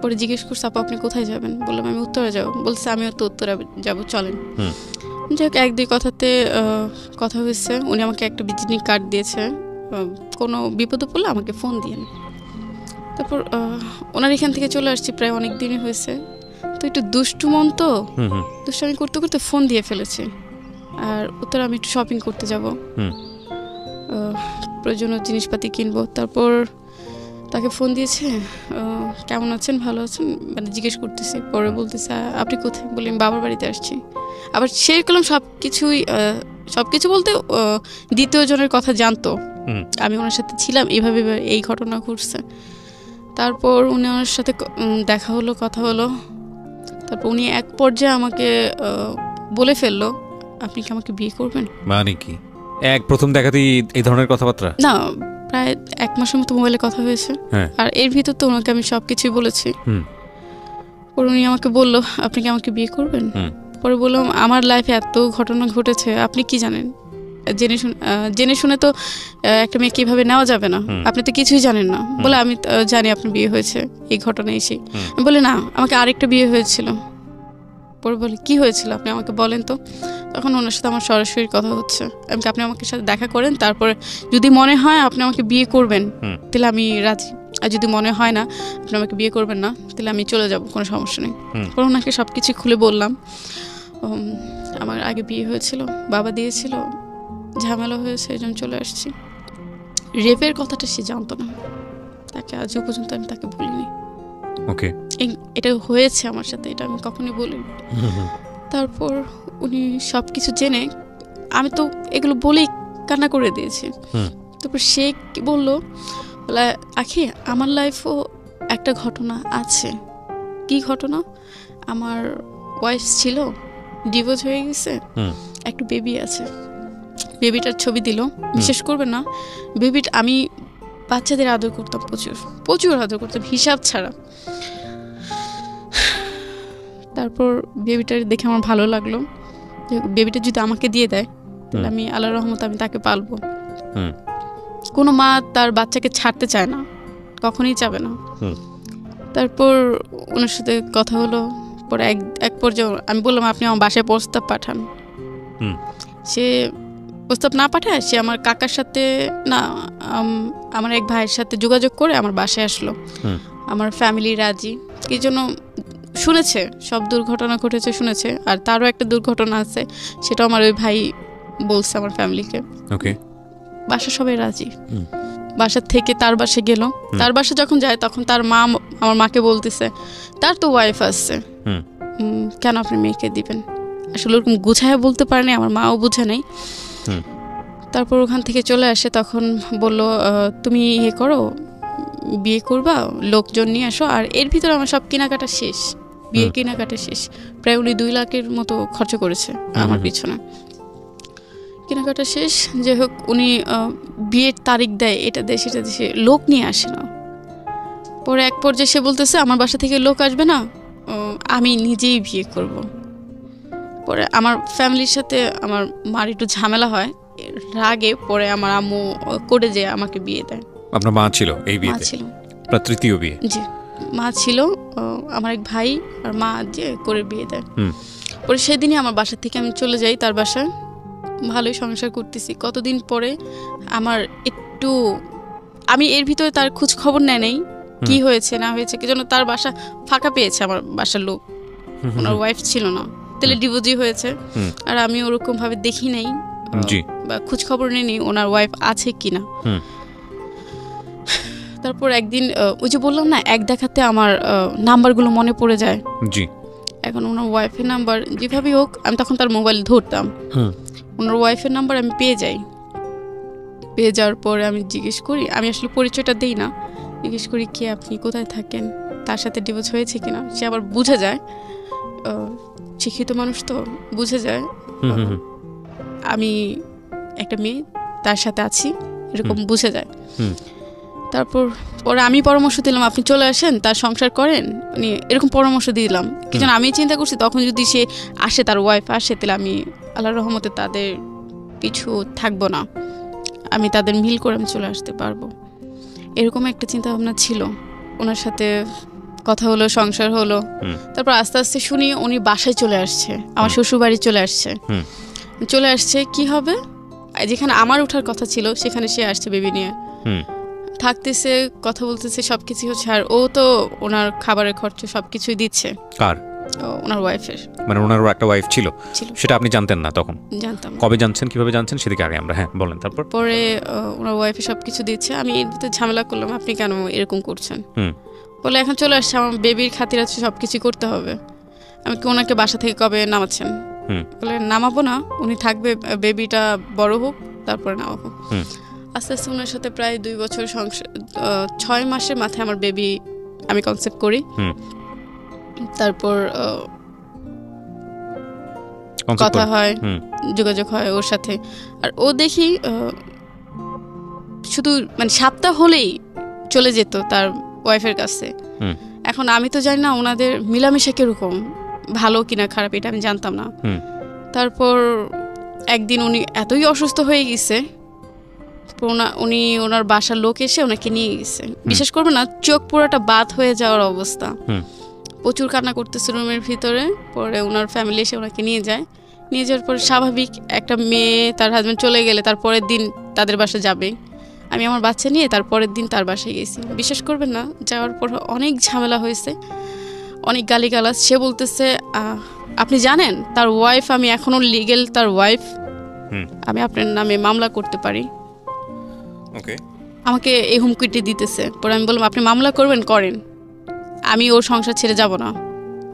পরে জিজ্ঞেস করছে আপু আপনি কোথায় যাবেন? বললাম আমি উত্তরে যাবো। বলছে আমিও তো উত্তরে যাবো, চলেন। যাই হোক 1-2 কথাতে কথা হয়েছে, উনি আমাকে একটা ভিজিটিং কার্ড দিয়েছে, কোনো বিপদে পড়লে আমাকে ফোন দিয়েন। তারপর ওনার এখান থেকে চলে আসছি, প্রায় অনেক দিনই হয়েছে। তো একটু দুষ্টু মন, তো দুষ্টামি করতে করতে ফোন দিয়ে ফেলেছে। আর উত্তরে আমি একটু শপিং করতে যাব, প্রয়োজনীয় জিনিসপাতি কিনবো। তারপর তাকে ফোন দিয়েছে, কেমন আছেন, ভালো আছেন, মানে জিজ্ঞেস করতেছি। পরে বলতেছে আপনি কোথায়? বলি আমি বাবার বাড়িতে আসছি। আবার সেই করলাম সবকিছু বলতে দ্বিতীয় জনের কথা জানতো, আমি ওনার সাথে ছিলাম, এইভাবে এই ঘটনা ঘটছে। তারপর উনি ওনার সাথে দেখা হলো, কথা হলো। তারপর উনি এক পর্যায়ে আমাকে বলে ফেললো আপনি কি আমাকে বিয়ে করবেন? মানে কি প্রথম দেখাতেই এই ধরনের কথাবার্তা? না, প্রায় 1 মাসের মতো মোবাইলে কথা হয়েছে, আর এর ভিতর তো ওনাকে আমি সবকিছুই বলেছি। পরে উনি আমাকে বললো আপনি কি আমাকে বিয়ে করবেন? পরে বললাম আমার লাইফে এত ঘটনা ঘটেছে, আপনি কি জানেন? জেনে শুনে তো একটা মেয়ে কিভাবে নেওয়া যাবে না, আপনি তো কিছুই জানেন না। বলে আমি জানি আপনার বিয়ে হয়েছে, এই ঘটনা এসে। বলে না, আমাকে আরেকটা বিয়ে হয়েছিল। পরে বলে কি হয়েছিল আপনি আমাকে বলেন তো। তখন ওনার সাথে আমার সরাসরি কথা হচ্ছে, আপনি আমাকে সাথে দেখা করেন, তারপরে যদি মনে হয় আপনি আমাকে বিয়ে করবেন তাহলে আমি রাজি, আর যদি মনে হয় না আপনি আমাকে বিয়ে করবেন না তাহলে আমি চলে যাব, কোনো সমস্যা নেই। পরে ওনাকে সব কিছু খুলে বললাম, আমার আগে বিয়ে হয়েছিল, বাবা দিয়েছিল, ঝামেলা হয়েছে, এই জন্য চলে আসছি। রেপের কথাটা সে জানতো না, তাকে আজও পর্যন্ত আমি তাকে বলিনি। এটা হয়েছে আমার সাথে, এটা আমি কখনোই বলিনি। তারপর উনি সব কিছু জেনে, আমি তো এগুলো বলেই কান্না করে দিয়েছি। তারপর সে বললো আখি আমার লাইফও একটা ঘটনা আছে। কি ঘটনা? আমার ওয়াইফ ছিল, ডিভোর্স হয়ে গেছে, একটা বেবি আছে। বেবিটার ছবি দিল, বিশেষ করবেন না, আমি বাচ্চাদের আদর করতাম, প্রচুর আদর করতাম, হিসাব ছাড়া। তারপর বেবিটা দেখে আমার ভালো লাগলো, বেবিটা যদি আমাকে দিয়ে দেয় তাহলে আমি আল্লাহর রহমতে আমি তাকে পালবো। কোনো মা তার বাচ্চাকে ছাড়তে চায় না, কখনোই চাবে না। তারপর ওনার সাথে কথা হলো। পরে এক পর্যায়ে আমি বললাম আপনি আমার বাসায় প্রস্তাব পাঠান। সে প্রস্তাব না পাঠায়, সে আমার কাকার সাথে না আমার এক ভাইয়ের সাথে যোগাযোগ করে আমার বাসায় আসলো। আমার ফ্যামিলি রাজি, এই জন্য শুনেছে সব দুর্ঘটনা ঘটেছে শুনেছে। আর তারও একটা দুর্ঘটনা আছে, সেটাও আমার ওই ভাই বলছে আমার ফ্যামিলিকে। বাসা সবাই রাজি। বাসার থেকে তার বাসে গেল, তার বাসা যখন যায় তখন তার মা আমার মাকে বলতেছে তার তো ওয়াইফ আসছে, কেন আপনি মেয়েকে দিবেন? আসলে ওরকম গুছায় বলতে পারেনি, আমার মাও বুঝে নেই। তারপর ওখান থেকে চলে আসে, তখন বলল তুমি ইয়ে করো, বিয়ে করবা, লোকজন নিয়ে আসো। আর এর ভিতরে আমার সব কেনাকাটা শেষ, বিয়ের কেনাকাটা শেষ। প্রায় উনি 2 লাখের মতো খরচ করেছে আমার পিছনে, কেনাকাটা শেষ। যাই হোক, উনি বিয়ের তারিখ দেয়, এটা দেয় সেটা দেশে, লোক নিয়ে আসে না। পরে এক পর্যায়ে সে বলতেছে আমার বাসা থেকে লোক আসবে না, আমি নিজেই বিয়ে করব। পরে আমার ফ্যামিলির সাথে আমার মার একটু ঝামেলা হয়, রাগে পরে আমার আম্মু করে যে আমাকে বিয়ে দেয়। আপনার মা ছিল এই বিয়েতে? ছিল। আপনার তৃতীয় বিয়ে? জি, মা ছিল, আমার এক ভাই আর মা যে করে বিয়ে দেয়। পরে সেদিনই আমার বাসা থেকে আমি চলে যাই তার বাসায়, ভালোই সংসার করতেছি। কতদিন পরে আমার একটু, আমি এর ভিতরে তার খোঁজ খবর নেয় নেই কি হয়েছে না হয়েছে, কি জন্য তার বাসা ফাঁকা পেয়েছে আমার বাসার লোক, ওনার ওয়াইফ ছিল না, তাহলে ডিভোর্সই হয়েছে। আর আমি ওরকম ভাবে দেখি নাই বা খোঁজ খবর নেই ওনার ওয়াইফ আছে কিনা। তারপর একদিন ওই যে বললাম না, এক দেখাতে আমার নাম্বারগুলো মনে পড়ে যায়। জি, এখন ওনার ওয়াইফের নাম্বার যেভাবেই হোক, আমি তখন তার মোবাইল ধরতাম, ওনার ওয়াইফের নাম্বার আমি পেয়ে যাই। পেয়ে যাওয়ার পরে আমি জিজ্ঞেস করি, আমি আসলে পরিচয়টা দিই না, জিজ্ঞেস করি কে আপনি, কোথায় থাকেন, তার সাথে ডিভোর্স হয়েছে কিনা। সে আবার বুঝে যায়, শিক্ষিত মানুষ তো বুঝে যায় আমি একটা মেয়ে তার সাথে আছি, এরকম বুঝে যায়। তারপর পরে আমি পরামর্শ দিলাম আপনি চলে আসেন, তার সংসার করেন, মানে এরকম পরামর্শ দিলাম। কি যেন আমি চিন্তা করছি তখন যদি সে আসে, তার ওয়াইফ আসে, তাহলে আমি আল্লাহর রহমতে তাদের কিছু থাকবো না, আমি তাদের মিল করে আমি চলে আসতে পারবো, এরকম একটা চিন্তা ভাবনা ছিল। ওনার সাথে কথা হলো, সংসার হলো। তারপর আস্তে আস্তে শুনি উনি বাসায় চলে আসছে, আমার শ্বশুর বাড়ি চলে আসছে। চলে আসছে কি হবে, যেখানে আমার ওঠার কথা ছিল সেখানে সে আসছে বেবি নিয়ে, থাকতেছে, কথা বলতেছে, সবকিছু হচ্ছে। আর ও তো ওনার খাবারের খরচ সবকিছুই দিচ্ছে। কার? ওনার ওয়াইফের। মানে ওনারও একটা ওয়াইফ ছিল, সেটা আপনি জানতেন না তখন? জানতাম। কবে জানছেন, কিভাবে জানছেন সেদিকে আগে আমরা, হ্যাঁ বলেন। তারপর পরে ওনার ওয়াইফে সবকিছু দিচ্ছে। আমি এর ভিতরে ঝামেলা করলাম, আপনি কেন এরকম করছেন? বলে এখন চলে আসছে, আমার বেবির খাতির আছে, সবকিছু করতে হবে। আমি কি ওনাকে বাসা থেকে কবে নামাচ্ছেন? বলে নামাবো না, উনি থাকবে, বেবিটা বড় হোক তারপরে নামাবো। আস্তে আস্তে ওনার সাথে প্রায় 2 বছর সংসার, 6 মাসের মাথায় আমার বেবি আমি কনসেপ্ট করি। তারপর কথা হয়, যোগাযোগ হয় ওর সাথে। আর ও দেখি শুধু মানে সপ্তাহ হলেই চলে যেত তার ওয়াইফের কাছে। এখন আমি তো জানি না ওনাদের মিলামেশা কিরকম, ভালো কিনা খারাপ, এটা আমি জানতাম না। তারপর একদিন উনি এতই অসুস্থ হয়ে গেছে, উনি ওনার বাসার লোক এসে ওনাকে নিয়ে গেছে। বিশ্বাস করবে না, চোখ পুরোটা বাদ হয়ে যাওয়ার অবস্থা, প্রচুর কান্না করতেছে রুমের ভিতরে। পরে ওনার ফ্যামিলি এসে ওনাকে নিয়ে যায়। নিয়ে যাওয়ার পর স্বাভাবিক একটা মেয়ে তার হাজবেন্ড চলে গেলে তার পরের দিন তাদের বাসা যাবে। আমি আমার বাচ্চা নিয়ে তার পরের দিন তার বাসায় গেছি। বিশ্বাস করবেন না, যাওয়ার পর অনেক ঝামেলা হয়েছে, অনেক গালিগালাজ। সে বলতেছে আপনি জানেন তার ওয়াইফ, আমি এখনো লিগেল তার ওয়াইফ, আমি আপনার নামে মামলা করতে পারি। আমাকে এই হুমকিটি দিতেছে। পরে আমি বললাম আপনি মামলা করবেন, করেন, আমি ওর সংসার ছেড়ে যাব না,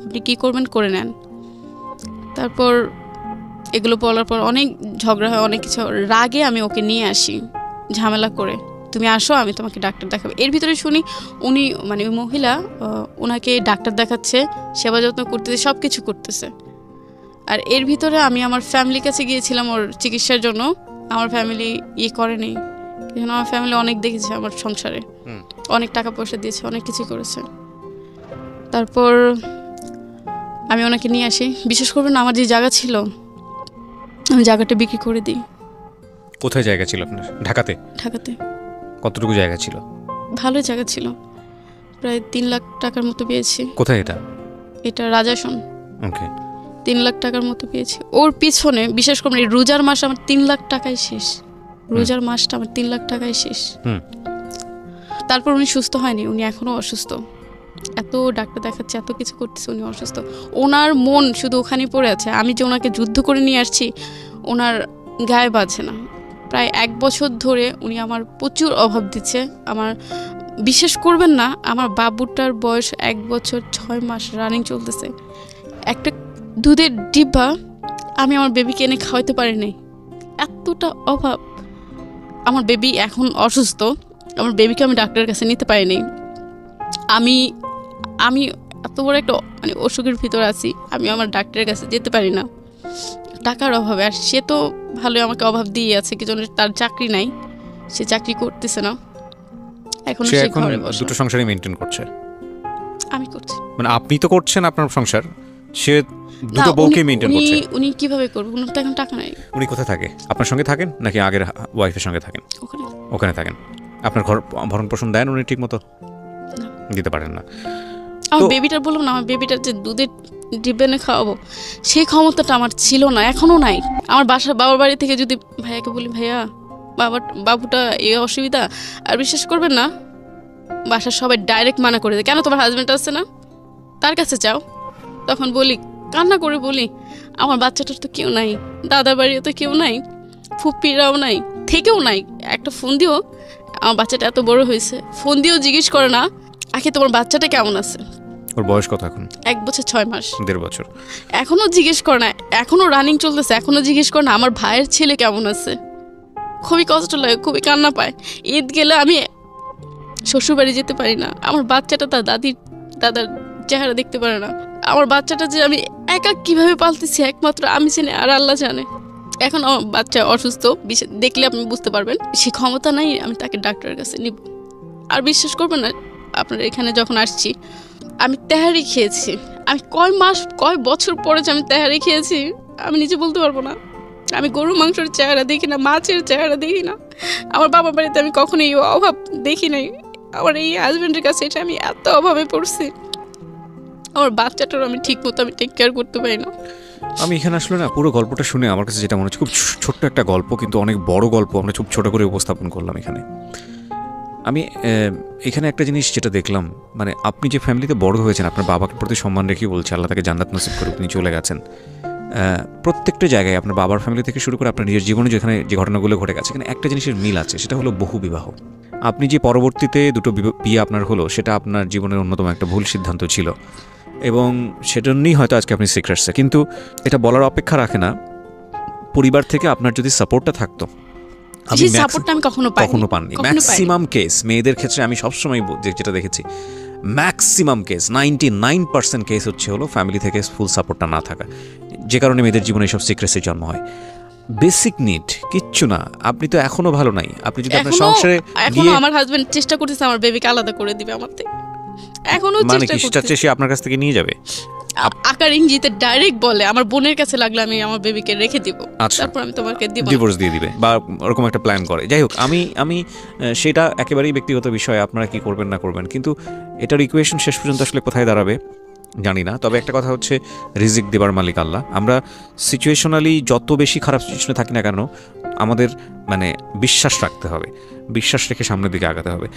আপনি কি করবেন করে নেন। তারপর এগুলো বলার পর অনেক ঝগড়া হয়, অনেক কিছু। রাগে আমি ওকে নিয়ে আসি, ঝামেলা করে, তুমি আসো আমি তোমাকে ডাক্তার দেখাবো। এর ভিতরে শুনি উনি মানে ওই মহিলা ওনাকে ডাক্তার দেখাচ্ছে, সেবা যত্ন করতেছে, সব কিছু করতেছে। আর এর ভিতরে আমি আমার ফ্যামিলির কাছে গিয়েছিলাম ওর চিকিৎসার জন্য। আমার ফ্যামিলি করেনি, কিন্তু আমার ফ্যামিলি অনেক দেখেছে আমার সংসারে, অনেক টাকা পয়সা দিয়েছে, অনেক কিছু করেছে। তারপর আমি ওনাকে নিয়ে আসি। বিশেষ করবেন আমার যে জায়গা ছিল, আমি জায়গাটা বিক্রি করে দিই। কোথায় জায়গা ছিল আপনার? ঢাকাতে? ঢাকাতে। কতটুকু জায়গা ছিল? ভালো জায়গা ছিল, প্রায় 3 লাখ টাকার মতো পেয়েছি। কোথায় এটা? এটা রাজাসন। ওকে। 3 লাখ টাকার মতো পেয়েছি। ওর পিছনে বিশেষ করে রোজার মাস আমার 3 লাখ টাকায় শেষ। রোজার মাসটা আমার 3 লাখ টাকায় শেষ। তারপর উনি সুস্থ হয়নি, উনি এখনো অসুস্থ। এত ডাক্তার দেখাচ্ছে, এত কিছু করতেছে, উনি অসুস্থ। ওনার মন শুধু ওখানেই পড়ে আছে। আমি যে ওনাকে যুদ্ধ করে নিয়ে আসছি, ওনার গায়ে বাজে না। প্রায় 1 বছর ধরে উনি আমার প্রচুর অভাব দিচ্ছে। আমার বিশ্বাস করবেন না, আমার বাবুটার বয়স 1 বছর 6 মাস রানিং চলতেছে। একটা দুধের ডিব্বা আমি আমার বেবিকে এনে খাওয়াতে পারি নাই, এতটা অভাব। আমার বেবি এখন অসুস্থ, আমার বেবিকে আমি ডাক্তারের কাছে নিতে পারিনি। আমি আমি এত বড় একটা মানে অসুখের ভিতর আছি, আমি আমার ডাক্তারের কাছে যেতে পারি না টাকার অভাবে। আর সে তো ভালোই আমাকে অভাব দিয়ে আছে, কি জন্য তার চাকরি নাই, সে চাকরি করতেছে না। এখন সে ঘরে বসে দুটো সংসারই মেইনটেইন করছে। আমি করছি, মানে আপনি তো করছেন আপনার সংসার, সে দুটো বউকে মেইনটেইন করছে। উনি কিভাবে করবে? উনি তো এখন টাকা নাই। উনি কোথায় থাকে? আপনার সঙ্গে থাকেন নাকি আগের ওয়াইফের সঙ্গে থাকেন? ওখানে থাকেন। আপনার ঘর ভরণ পোষণ দেন উনি ঠিক মতো? দিতে পারেন না। আমার বেবিটার বললাম না, আমার বেবিটার যে দুধের ডিব্বেনে খাওয়াবো সেই ক্ষমতাটা আমার ছিল না, এখনও নাই। আমার বাবার বাড়ি থেকে যদি ভাইয়াকে বলি ভাইয়া বাবুটা এই অসুবিধা, আর বিশ্বাস করবেন না, বাসার সবাই ডাইরেক্ট মানা করে দেয়, কেন তোমার হাজব্যান্ড আছে না, তার কাছে যাও। তখন বলি, কান্না করে বলি, আমার বাচ্চাটার তো কেউ নাই, দাদার বাড়িও তো কেউ নাই, ফুপিরাও নাই, থেকেও নাই। একটা ফোন দিও, আমার বাচ্চাটা এত বড় হয়েছে, ফোন দিয়েও জিজ্ঞেস করে না আগে তোমার বাচ্চাটা কেমন আছে। ওর বয়স কত এখন? 1 বছর 6 মাস। 1.5 বছর। এখনো জিজ্ঞেস করে না, এখনো রানিং চলতেছে, এখনো জিজ্ঞেস করে না আমার ভাইয়ের ছেলে কেমন আছে। খুবই কষ্ট লাগে, খুবই কান্না পায়। ঈদ গেলে আমি শ্বশুরবাড়ি যেতে পারি না, আমার বাচ্চাটা তার দাদার চেহারা দেখতে পারে না। আমার বাচ্চাটা যে আমি একা কিভাবে পালতেছি একমাত্র আমি জানি, আর আল্লাহ জানে। এখন আমার বাচ্চা অসুস্থ, দেখলে আপনি বুঝতে পারবেন, সে ক্ষমতা নাই আমি তাকে ডাক্তারের কাছে নিব। আর বিশ্বাস করবেন না, আপনার এখানে যখন আসছি আমি তেহারি খেয়েছি, আমি কয় বছর পরে যে আমি তেহারি খেয়েছি আমি নিজে বলতে পারবো না। আমি গরু মাংসের চেহারা দেখি না, মাছের চেহারা দেখি না। আমার বাবার বাড়িতে আমি কখনোই অভাব দেখি নাই, আমার এই হাজব্যান্ডের কাছে এটা আমি এত অভাবে পড়ছি। আমার বাচ্চাটার আমি ঠিক মতো টেক কেয়ার করতে পারি না। আমি এখানে আসলে না পুরো গল্পটা শুনে আমার কাছে যেটা মনে হচ্ছে, খুব ছোট্ট একটা গল্প কিন্তু অনেক বড় গল্প আমরা খুব ছোট করে উপস্থাপন করলাম এখানে। আমি এখানে একটা জিনিস যেটা দেখলাম, মানে আপনি যে ফ্যামিলিতে বড় হয়েছেন, আপনার বাবাকে প্রতি সম্মান রেখেই বলছে, আল্লাহ তাকে জান্নাত নসিব করে তিনি চলে গেছেন। প্রত্যেকটা জায়গায় আপনার বাবার ফ্যামিলি থেকে শুরু করে আপনার নিজের জীবনে যেখানে যে ঘটনাগুলো ঘটে গেছে, এখানে একটা জিনিসের মিল আছে, সেটা হলো বহু বিবাহ। আপনি যে পরবর্তীতে দুটো বিয়ে আপনার হলো, সেটা আপনার জীবনের অন্যতম একটা ভুল সিদ্ধান্ত ছিল, এবং সেজন্যই হয়তো আজকে আপনি সিক্রেটসে। কিন্তু এটা বলার অপেক্ষা রাখে না, পরিবার থেকে আপনার যদি সাপোর্টটা থাকতো, কখনো পাননি। ম্যাক্সিমাম কেস মেয়েদের ক্ষেত্রে আমি সবসময় যেটা দেখেছি, ম্যাক্সিমাম কেস 99% কেস হলো ফ্যামিলি থেকে ফুল সাপোর্টটা না থাকা, যে কারণে মেয়েদের জীবনে এইসব সিক্রেটসের জন্ম হয়। বেসিক নিড কিচ্ছু না, আপনি তো এখনো ভালো নাই। আপনি যদি আপনার সংসারে এখনো আমার হাজবেন্ড চেষ্টা করতেছে আমার বেবিকে আলাদা করে দিবে আমার থেকে, এখনো চেষ্টা করতেছে। সে আপনার কাছ থেকে নিয়ে যাবে, আকার ইঙ্গিতে ডাইরেক্ট বলে আমার বোনের কাছে লাগলে আমি আমার বেবিকে রেখে দিব, তারপর আমি তোমাকে দিব, ডিভোর্স দিয়ে দিবে বা ওরকম একটা প্ল্যান করে। যাই হোক, আমি সেটা একেবারেই ব্যক্তিগত বিষয়, আপনারা কি করবেন না করবেন, কিন্তু এটার ইকুয়েশন শেষ পর্যন্ত আসলে কোথায় দাঁড়াবে জানি না। তবে একটা কথা হচ্ছে, রিজিক দেবার মালিক আল্লাহ। আমরা সিচুয়েশনালি যত বেশি খারাপ সিচুয়েশনে থাকি না কেন, আমাদের মানে বিশ্বাস রাখতে হবে, বিশ্বাস রেখে সামনের দিকে আগাতে হবে।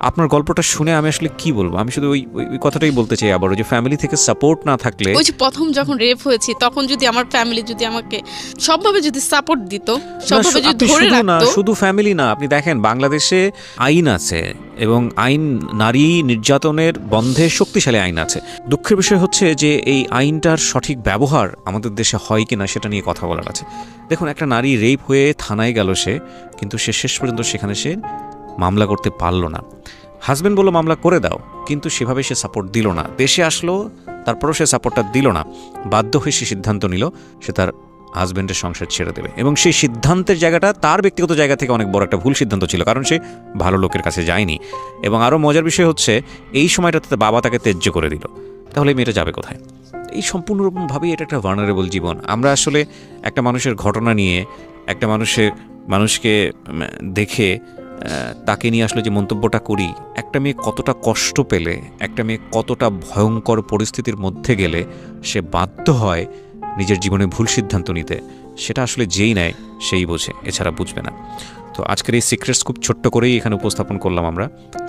আপনার গল্পটা শুনে আমি আসলে কি বলবো, আমি শুধু ওই কথাটাই বলতে চাই আবারও, যে ফ্যামিলি থেকে সাপোর্ট না থাকলে, ওই যে প্রথম যখন রেপ হয়েছি তখন যদি আমার ফ্যামিলি যদি আমাকে সবভাবে যদি সাপোর্ট দিত, সবভাবে যদি ধরে রাখতো। শুধু ফ্যামিলি না, আপনি দেখেন বাংলাদেশে আইন আছে, এবং আইন নারী নির্যাতনের বন্ধে শক্তিশালী আইন আছে। দুঃখের বিষয় হচ্ছে যে এই আইনটার সঠিক ব্যবহার আমাদের দেশে হয় কিনা সেটা নিয়ে কথা বলার আছে। দেখুন, একটা নারী রেপ হয়ে থানায় গেল সে, কিন্তু সে শেষ পর্যন্ত সেখানে সে মামলা করতে পারল না। হাজব্যান্ড বলল মামলা করে দাও, কিন্তু সেভাবে সে সাপোর্ট দিল না। দেশে আসলো, তারপরও সে সাপোর্টটা দিল না। বাধ্য হয়ে সে সিদ্ধান্ত নিল সে তার হাজব্যান্ডের সংসার ছেড়ে দেবে, এবং সেই সিদ্ধান্তের জায়গাটা তার ব্যক্তিগত জায়গা থেকে অনেক বড় একটা ভুল সিদ্ধান্ত ছিল, কারণ সে ভালো লোকের কাছে যায়নি। এবং আরও মজার বিষয় হচ্ছে, এই সময়টাতে বাবা তাকে ত্যায্য করে দিল, তাহলে মেয়েটা যাবে কোথায়? এই সম্পূর্ণরূপভাবেই এটা একটা ভার্নারেবল জীবন। আমরা আসলে একটা মানুষের ঘটনা নিয়ে, একটা মানুষকে দেখে তাকে নিয়ে আসলে যে মন্তব্যটা করি, একটা মেয়ে কতটা কষ্ট পেলে, একটা মেয়ে কতটা ভয়ঙ্কর পরিস্থিতির মধ্যে গেলে সে বাধ্য হয় নিজের জীবনে ভুল সিদ্ধান্ত নিতে, সেটা আসলে যেই নেয় সেই বোঝে, এছাড়া বুঝবে না। তো আজকের এই সিক্রেটস খুব ছোট্ট করেই এখানে উপস্থাপন করলাম আমরা।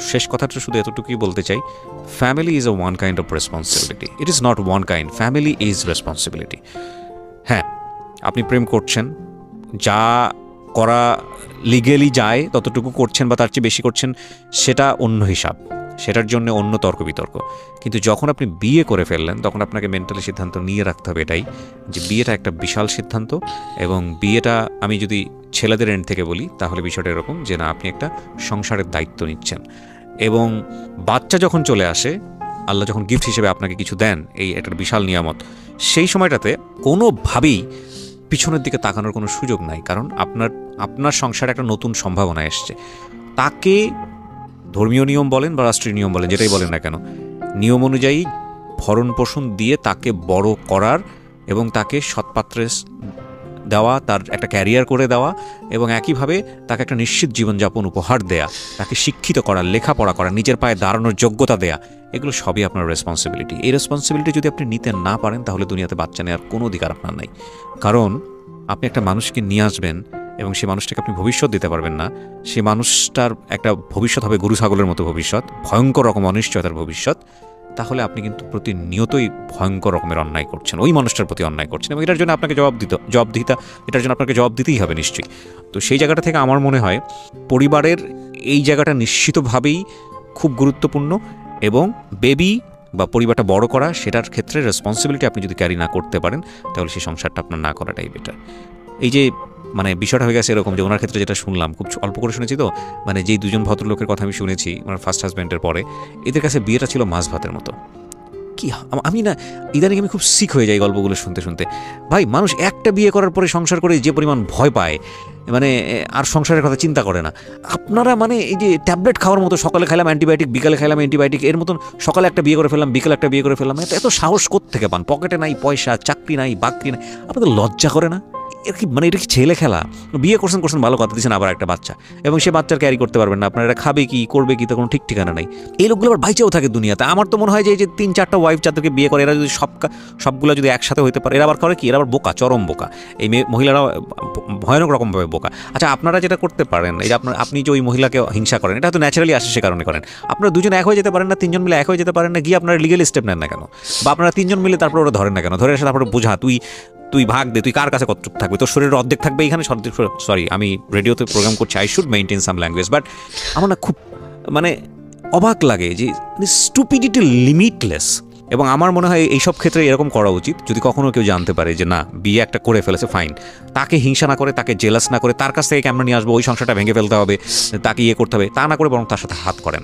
শেষ কথাটা শুধু এতটুকুই বলতে চাই, family is one kind of responsibility, it is not one kind, family is responsibility. হ্যাঁ, আপনি প্রেম করছেন, যা করা লিগেলি যায় ততটুকু করছেন বা তার চেয়ে বেশি করছেন, সেটা অন্য হিসাব, সেটার জন্য অন্য তর্ক বিতর্ক। কিন্তু যখন আপনি বিয়ে করে ফেললেন, তখন আপনাকে মেন্টালি সিদ্ধান্ত নিয়ে রাখতে হবে এটাই, যে বিয়েটা একটা বিশাল সিদ্ধান্ত। এবং বিয়েটা আমি যদি ছেলেদের এন্ড থেকে বলি, তাহলে বিষয়টা এরকম যে না, আপনি একটা সংসারের দায়িত্ব নিচ্ছেন, এবং বাচ্চা যখন চলে আসে, আল্লাহ যখন গিফট হিসেবে আপনাকে কিছু দেন, এই একটা বিশাল নিয়ামত, সেই সময়টাতে কোনোভাবেই পিছনের দিকে তাকানোর কোনো সুযোগ নাই, কারণ আপনার সংসারে একটা নতুন সম্ভাবনা এসছে। তাকে ধর্মীয় নিয়ম বলেন বা রাষ্ট্রীয় নিয়ম বলেন, যেটাই বলেন না কেন, নিয়ম অনুযায়ী ভরণ পোষণ দিয়ে তাকে বড় করার এবং তাকে সৎপাত্রে দেওয়া, তার একটা ক্যারিয়ার করে দেওয়া এবং একইভাবে তাকে একটা নিশ্চিত জীবনযাপন উপহার দেয়া, তাকে শিক্ষিত করা, লেখাপড়া করা, নিজের পায়ে দাঁড়ানোর যোগ্যতা দেয়া, এগুলো সবই আপনার রেসপন্সিবিলিটি। এই রেসপন্সিবিলিটি যদি আপনি নিতে না পারেন তাহলে দুনিয়াতে বাচ্চা নেওয়ার কোনো অধিকার আপনার নাই। কারণ আপনি একটা মানুষকে নিয়ে আসবেন এবং সেই মানুষটাকে আপনি ভবিষ্যৎ দিতে পারবেন না। সে মানুষটার একটা ভবিষ্যৎ হবে গরু ছাগলের মতো ভবিষ্যৎ, ভয়ঙ্কর রকম অনিশ্চয়তার ভবিষ্যৎ। তাহলে আপনি কিন্তু প্রতিনিয়তই ভয়ঙ্কর রকমের অন্যায় করছেন, ওই মানুষটার প্রতি অন্যায় করছেন এবং এটার জন্য আপনাকে এটার জন্য আপনাকে জবাব দিতেই হবে নিশ্চয়ই। তো সেই জায়গাটা থেকে আমার মনে হয় পরিবারের এই জায়গাটা নিশ্চিতভাবেই খুব গুরুত্বপূর্ণ এবং বেবি বা পরিবারটা বড় করা সেটার ক্ষেত্রে রেসপন্সিবিলিটি আপনি যদি ক্যারি না করতে পারেন তাহলে সেই সংসারটা আপনার না করাটাই বেটার। এই যে মানে বিষয়টা হয়ে গেছে এরকম যে ওনার ক্ষেত্রে যেটা শুনলাম, খুব অল্প করে শুনেছি তো, মানে যেই দুজন ভদ্রলোকের কথা আমি শুনেছি ওনার ফার্স্ট হাজব্যান্ডের পরে, এদের কাছে বিয়েটা ছিল মাছ ভাতের মতো। কি আমি না ইদানিং আমি খুব সিক হয়ে যাই গল্পগুলো শুনতে শুনতে। ভাই, মানুষ একটা বিয়ে করার পরে সংসার করে যে পরিমাণ ভয় পায়, মানে আর সংসারের কথা চিন্তা করে না। আপনারা মানে এই যে ট্যাবলেট খাওয়ার মতো, সকালে খাইলাম অ্যান্টিবায়োটিক, বিকালে খাইলাম অ্যান্টিবায়োটিক, এর মতন সকালে একটা বিয়ে করে ফেললাম, বিকালে একটা বিয়ে করে ফেললাম, এত সাহস কোত্থেকে পান? পকেটে নাই পয়সা, চাকরি নাই, বাকরি নাই, আপনাদের লজ্জা করে না? এর কি মানে এটা কি ছেলে খেলা? বিয়ে করছেন ভালো কথা দিচ্ছেন, আবার একটা বাচ্চা, এবং সে বাচ্চার ক্যারি করতে পারবেন না, আপনারা খাবে কি করবে কি তা কোনো ঠিক ঠিকানা নেই। এই লোকগুলো আবার বাইচেও থাকে দুনিয়াতে। আমার তো মনে হয় যে এই যে 3-4টা ওয়াইফ যাদেরকে বিয়ে করে এরা যদি সবগুলো যদি একসাথে হতে পারে, এরা আবার করে কি, এরা আবার বোকা, চরম বোকা। এই মহিলারা ভয়ানক রকমভাবে বোকা। আচ্ছা, আপনারা যেটা করতে পারেন, এই যে আপনি যে ওই মহিলাকে হিংসা করেন, এটা হয়তো ন্যাচারালি আসে, সে কারণে করেন। আপনারা দুজন এক হয়ে যেতে পারেন না, 3জন মিলে এক হয়ে যেতে পারেন না, গিয়ে আপনারা লিগ্যাল স্টেপ নেন না কেন? বা আপনারা 3জন মিলে তারপর ওরা ধরেন না কেন? ধরে এসে তারপরে বোঝা, তুই ভাগ দে, তুই কার কাছে কতটুকু থাকবে, তোর শরীরের অর্ধেক থাকবে এখানে। সরি, আমি রেডিওতে প্রোগ্রাম করছি, I should maintain some language, but আমার না খুব মানে অবাক লাগে যে স্টুপিডিটি লিমিটলেস। এবং আমার মনে হয় এইসব ক্ষেত্রে এরকম করা উচিত, যদি কখনো কেউ জানতে পারে যে না বিয়ে একটা করে ফেলেছে, ফাইন, তাকে হিংসা না করে, তাকে জেলাস না করে, তার কাছ থেকে ক্যামেরা নিয়ে আসবো, ওই সংসারটা ভেঙে ফেলতে হবে, তাকে ইয়ে করতে হবে, তা না করে বরং তার সাথে হাত করেন,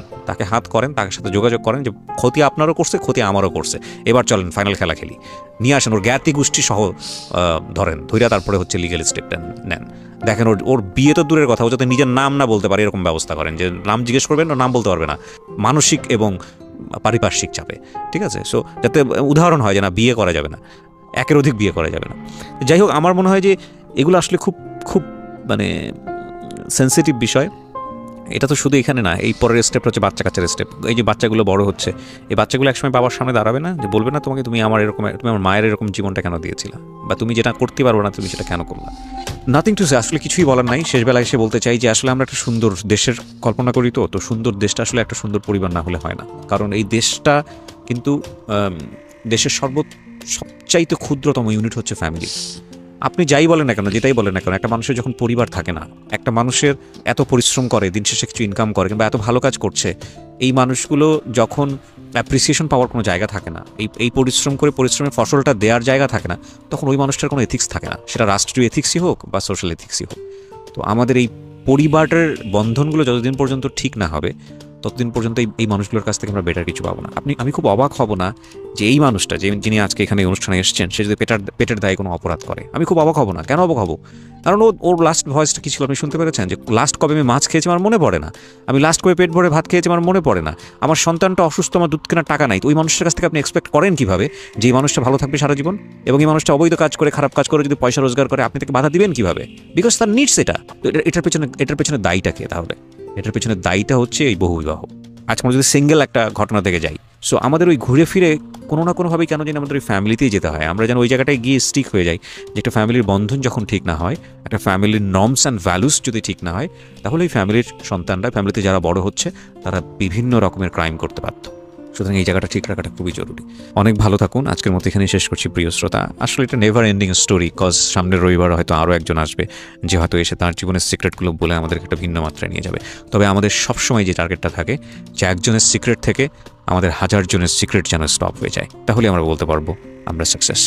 তার সাথে যোগাযোগ করেন যে ক্ষতি আপনারও করছে, ক্ষতি আমারও করছে, এবার চলেন ফাইনাল খেলা খেলি, নিয়ে আসেন ওর জ্ঞাতি গোষ্ঠী সহ ধৈর্য, তারপরে হচ্ছে লিগ্যাল স্টেপ নেন। দেখেন ওর বিয়ে তো দূরের কথা, ও যাতে নিজের নাম না বলতে পারে এরকম ব্যবস্থা করেন, যে নাম জিজ্ঞেস করবেন ও নাম বলতে পারবে না, মানসিক এবং পারিপার্শ্বিক চাপে, ঠিক আছে? সো যাতে উদাহরণ হয় যে না বিয়ে করা যাবে না, একের অধিক বিয়ে করা যাবে না। যাই হোক, আমার মনে হয় যে এগুলো আসলে খুব খুব মানে সেন্সিটিভ বিষয়। এটা তো শুধু এখানে না, এই পরের স্টেপটা হচ্ছে বাচ্চা কাচ্চার স্টেপ। এই যে বাচ্চাগুলো বড় হচ্ছে, এই বাচ্চাগুলো একসময় বাবার সামনে দাঁড়াবে না, যে বলবে না তোমাকে, তুমি আমার মায়ের এরকম জীবনটা কেন দিয়েছিলা, বা তুমি যেটা করতে পারবো না তুমি সেটা কেন করলা। নাথিং টু সে, আসলে কিছুই বলার নাই। শেষবেলায় এসে বলতে চাই যে আসলে আমরা একটা সুন্দর দেশের কল্পনা করি, তো সুন্দর দেশটা আসলে একটা সুন্দর পরিবার না হলে হয় না। কারণ এই দেশটা কিন্তু দেশের সবচাইতে ক্ষুদ্রতম ইউনিট হচ্ছে ফ্যামিলি। আপনি যাই বলেন না কেন, যেটাই বলেন না কেন, একটা মানুষের যখন পরিবার থাকে না, একটা মানুষের এত পরিশ্রম করে, দিন শেষে কিছু ইনকাম করে, কিংবা এত ভালো কাজ করছে, এই মানুষগুলো যখন অ্যাপ্রিসিয়েশন পাওয়ার কোনো জায়গা থাকে না, এই পরিশ্রমের ফসলটা দেওয়ার জায়গা থাকে না, তখন ওই মানুষটার কোনো এথিক্স থাকে না, সেটা রাষ্ট্রীয় এথিক্সই হোক বা সোশ্যাল এথিক্সই হোক। তো আমাদের এই পরিবারের বন্ধনগুলো যতদিন পর্যন্ত ঠিক না হবে, ততদিন পর্যন্ত এই মানুষগুলোর কাছ থেকে আমরা বেটার কিছু পাবো না। আমি খুব অবাক হব না যে এই মানুষটা, যিনি আজকে এখানে অনুষ্ঠানে এসেছেন, সে যদি পেটের দায়ে কোনো অপরাধ করে, আমি খুব অবাক হব না। কেন অবাক হব? কারণ ওর লাস্ট ভয়েসটা কী ছিল আপনি শুনতে পেরেছেন, যে লাস্ট কবে আমি মাছ খেয়েছি আমার মনে পড়ে না, আমি লাস্ট কবে পেট ভরে ভাত খেয়েছি আমার মনে পড়ে না, আমার সন্তানটা অসুস্থ, আমার দুধ কেনার টাকা নাই। তো ওই মানুষটার কাছ থেকে আপনি এক্সপেক্ট করেন কীভাবে যে এই মানুষটা ভালো থাকবে সারা জীবন, এবং এই মানুষটা অবৈধ কাজ করে, খারাপ কাজ করে যদি পয়সা রোজগার করে, আপনি তাকে বাধা দিবেন কীভাবে? বিকজ তার নিডস এটা। তো এটার পেছনে দায়ীটা কে তাহলে? এটার পেছনে দায়ীটা হচ্ছে এই বহুবিবাহ। আজকে আমরা যদি সিঙ্গেল একটা ঘটনা থেকে যাই, সো আমাদের ওই ঘুরে ফিরে কোনো না কোনোভাবেই কেন যেন আমাদের ওই ফ্যামিলিতেই যেতে হয়, আমরা যেন ওই জায়গাটায় গিয়ে স্টিক হয়ে যাই, যে একটা ফ্যামিলির বন্ধন যখন ঠিক না হয়, একটা ফ্যামিলির নর্মস অ্যান্ড ভ্যালুস যদি ঠিক না হয়, তাহলে ওই ফ্যামিলির সন্তানরা, ফ্যামিলিতে যারা বড় হচ্ছে, তারা বিভিন্ন রকমের ক্রাইম করতে বাধ্য। সুতরাং এই জায়গাটা ঠিক রাখাটা খুবই জরুরি। অনেক ভালো থাকুন। আজকের মতো এখানেই শেষ করছি প্রিয় শ্রোতা। আসলে এটা নেভার এন্ডিং স্টোরি, কজ সামনের রবিবার হয়তো আরও একজন আসবে, যে হয়তো এসে তার জীবনের সিক্রেটগুলো বলে আমাদেরকে একটা ভিন্ন মাত্রায় নিয়ে যাবে। তবে আমাদের সবসময় যে টার্গেটটা থাকে, যে একজনের সিক্রেট থেকে আমাদের 1000 জনের সিক্রেট যেন স্টপ হয়ে যায়, তাহলে আমরা বলতে পারবো আমরা সাকসেস।